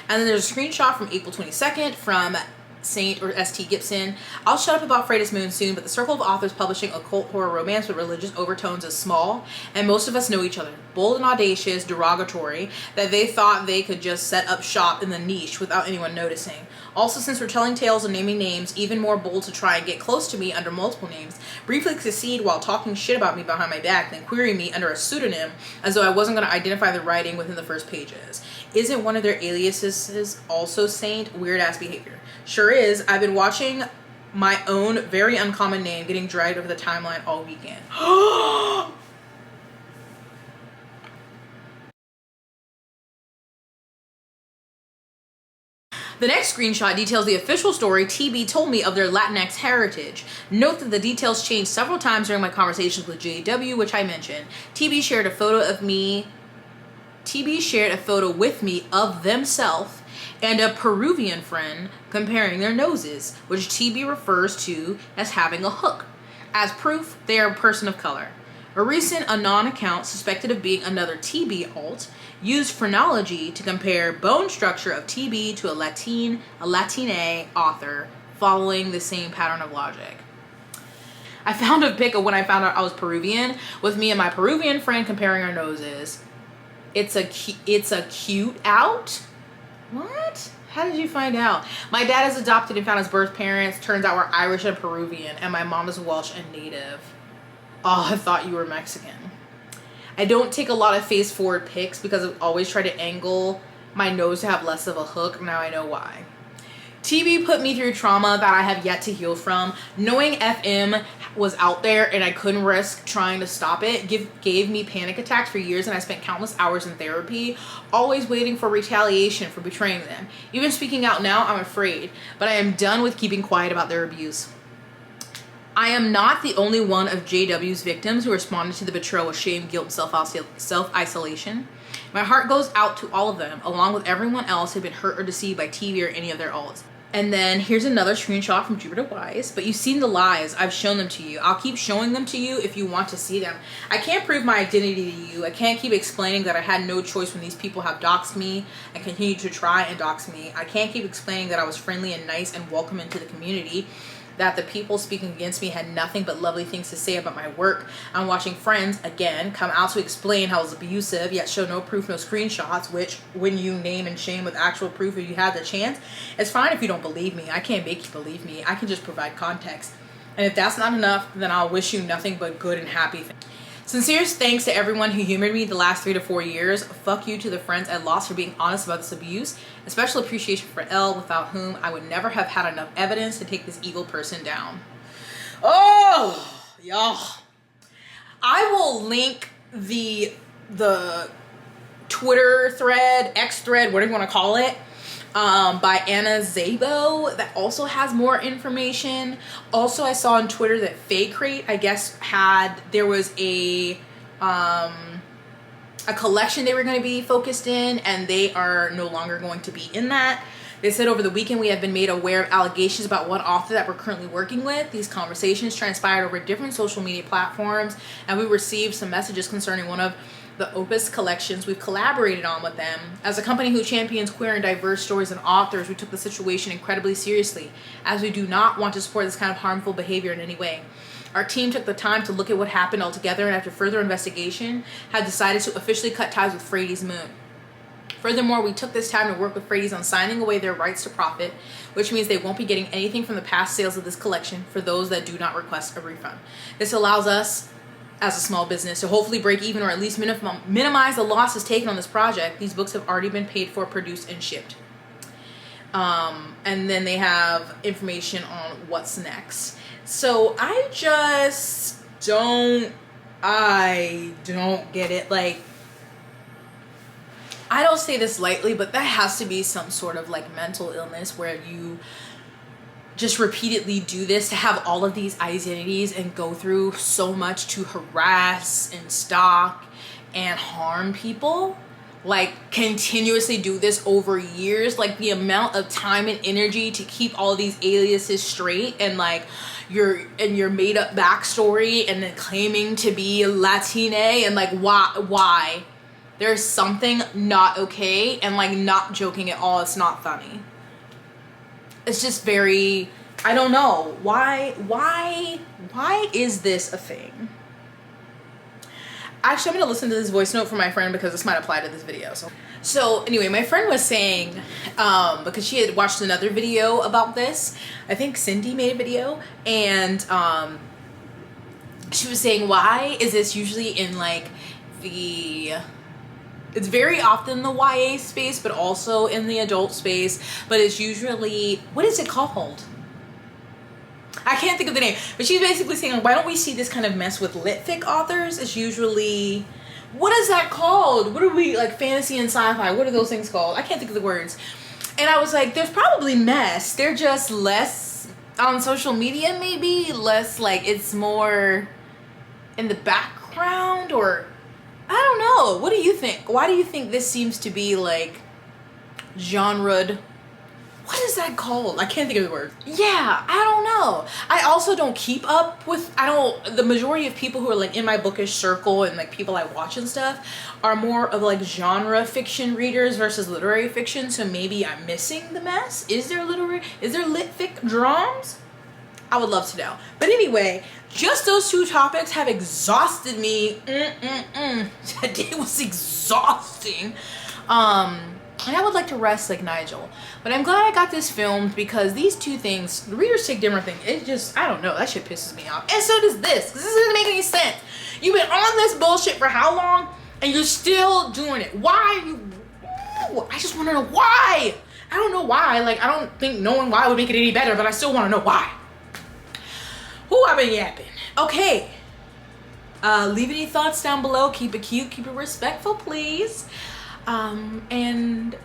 And then there's a screenshot from April 22nd from Saint or St. Gibson. I'll shut up about Freydis Moon soon, but the circle of authors publishing occult horror romance with religious overtones is small, and most of us know each other. Bold and audacious, derogatory, that they thought they could just set up shop in the niche without anyone noticing. Also, since we're telling tales and naming names, even more bold to try and get close to me under multiple names, briefly succeed while talking shit about me behind my back, then query me under a pseudonym as though I wasn't going to identify the writing within the first pages. Isn't one of their aliases also Saint? Weird ass behavior. Sure is. I've been watching my own very uncommon name getting dragged over the timeline all weekend. The next screenshot details the official story TB told me of their Latinx heritage. Note that the details changed several times during my conversations with JW, which I mentioned. TB shared a photo with me of themselves and a Peruvian friend comparing their noses, which TB refers to as having a hook. As proof, they are a person of color. A recent Anon account suspected of being another TB alt used phrenology to compare bone structure of TB to a Latina author following the same pattern of logic. I found a pic of when I found out I was Peruvian with me and my Peruvian friend comparing our noses. It's a cute out? What? How did you find out? My dad is adopted and found his birth parents. Turns out we're Irish and Peruvian, and my mom is Welsh and native. Oh, I thought you were Mexican. I don't take a lot of face forward pics because I always try to angle my nose to have less of a hook. Now I know why. TB put me through trauma that I have yet to heal from. Knowing FM was out there and I couldn't risk trying to stop it gave me panic attacks for years, and I spent countless hours in therapy, always waiting for retaliation for betraying them. Even speaking out now, I'm afraid, but I am done with keeping quiet about their abuse. I am not the only one of JW's victims who responded to the betrayal with shame, guilt, and self-isolation. My heart goes out to all of them, along with everyone else who had been hurt or deceived by TV or any of their alts. And then here's another screenshot from Jupiter Wise. But you've seen the lies. I've shown them to you. I'll keep showing them to you if you want to see them. I can't prove my identity to you. I can't keep explaining that I had no choice when these people have doxed me and continue to try and dox me. I can't keep explaining that I was friendly and nice and welcome into the community, that the people speaking against me had nothing but lovely things to say about my work. I'm watching friends, again, come out to explain how I was abusive, yet show no proof, no screenshots, which, when you name and shame with actual proof if you had the chance, it's fine if you don't believe me. I can't make you believe me. I can just provide context. And if that's not enough, then I'll wish you nothing but good and happy things. Sincere thanks to everyone who humored me the last 3 to 4 years. Fuck you to the friends I lost for being honest about this abuse. A special appreciation for Elle, without whom I would never have had enough evidence to take this evil person down. Oh, y'all. I will link the Twitter thread, X thread, whatever you want to call it, by Anna Szabo, that also has more information. Also, I saw on Twitter that Crate, I guess, there was a collection they were going to be focused in, and they are no longer going to be in that. They said over the weekend we have been made aware of allegations about one author that we're currently working with. These conversations transpired over different social media platforms, and we received some messages concerning one of the Opus collections we've collaborated on with them. As a company who champions queer and diverse stories and authors, we took the situation incredibly seriously, as we do not want to support this kind of harmful behavior in any way. Our team took the time to look at what happened altogether, and after further investigation, have decided to officially cut ties with Freydis Moon. Furthermore, we took this time to work with Freydis on signing away their rights to profit, which means they won't be getting anything from the past sales of this collection for those that do not request a refund. This allows us, as a small business, to hopefully break even or at least minimize the losses taken on this project. These books have already been paid for, produced, and shipped. And then they have information on what's next. So I just don't get it. Like, I don't say this lightly, but that has to be some sort of like mental illness where you just repeatedly do this, to have all of these identities and go through so much to harass and stalk and harm people, like continuously do this over years. Like the amount of time and energy to keep all of these aliases straight, and like your made up backstory, and then claiming to be Latina, and like why? There's something not okay, and like not joking at all. It's not funny. it's just very, I don't know. Why is this a thing? Actually, I'm gonna listen to this voice note from my friend because this might apply to this video. So anyway, my friend was saying, because she had watched another video about this, I think Cindy made a video, and she was saying, why is this usually in like it's very often the YA space, but also in the adult space, but it's usually, what is it called? I can't think of the name, but she's basically saying, why don't we see this kind of mess with lit fic authors? It's usually, what is that called? What are we, like fantasy and sci-fi? What are those things called? I can't think of the words. And I was like, there's probably mess. They're just less on social media, maybe less, like it's more in the background, or I don't know. What do you think? Why do you think this seems to be like genred? What is that called? I can't think of the word. Yeah, I don't know. I also don't keep up with, the majority of people who are like in my bookish circle and like people I watch and stuff are more of like genre fiction readers versus literary fiction. So maybe I'm missing the mess. Is there lit fic drums? I would love to know. But anyway, just those two topics have exhausted me. Today was exhausting. And I would like to rest like Nigel. But I'm glad I got this filmed because these two things, the readers take different things. It just, I don't know, that shit pisses me off. And so does this, because this doesn't make any sense. You've been on this bullshit for how long? And you're still doing it. Why are you, I just want to know why. I don't know why. Like, I don't think knowing why would make it any better, but I still want to know why. Ooh, I've been yapping. Okay. Leave any thoughts down below. Keep it cute, keep it respectful, please. And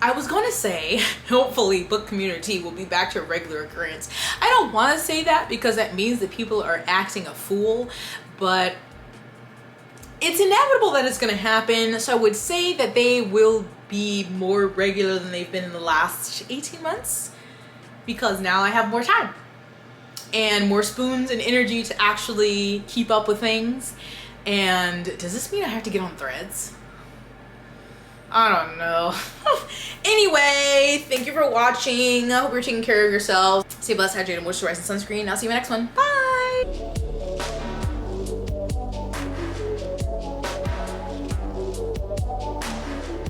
I was gonna say, hopefully book community will be back to a regular occurrence. I don't want to say that because that means that people are acting a fool, but it's inevitable that it's gonna happen. So I would say that they will be more regular than they've been in the last 18 months because now I have more time and more spoons and energy to actually keep up with things. And does this mean I have to get on Threads? I don't know. Anyway, thank you for watching. I hope you're taking care of yourselves. Stay blessed, hydrated, moisturized, and sunscreen. I'll see you in my next one. Bye!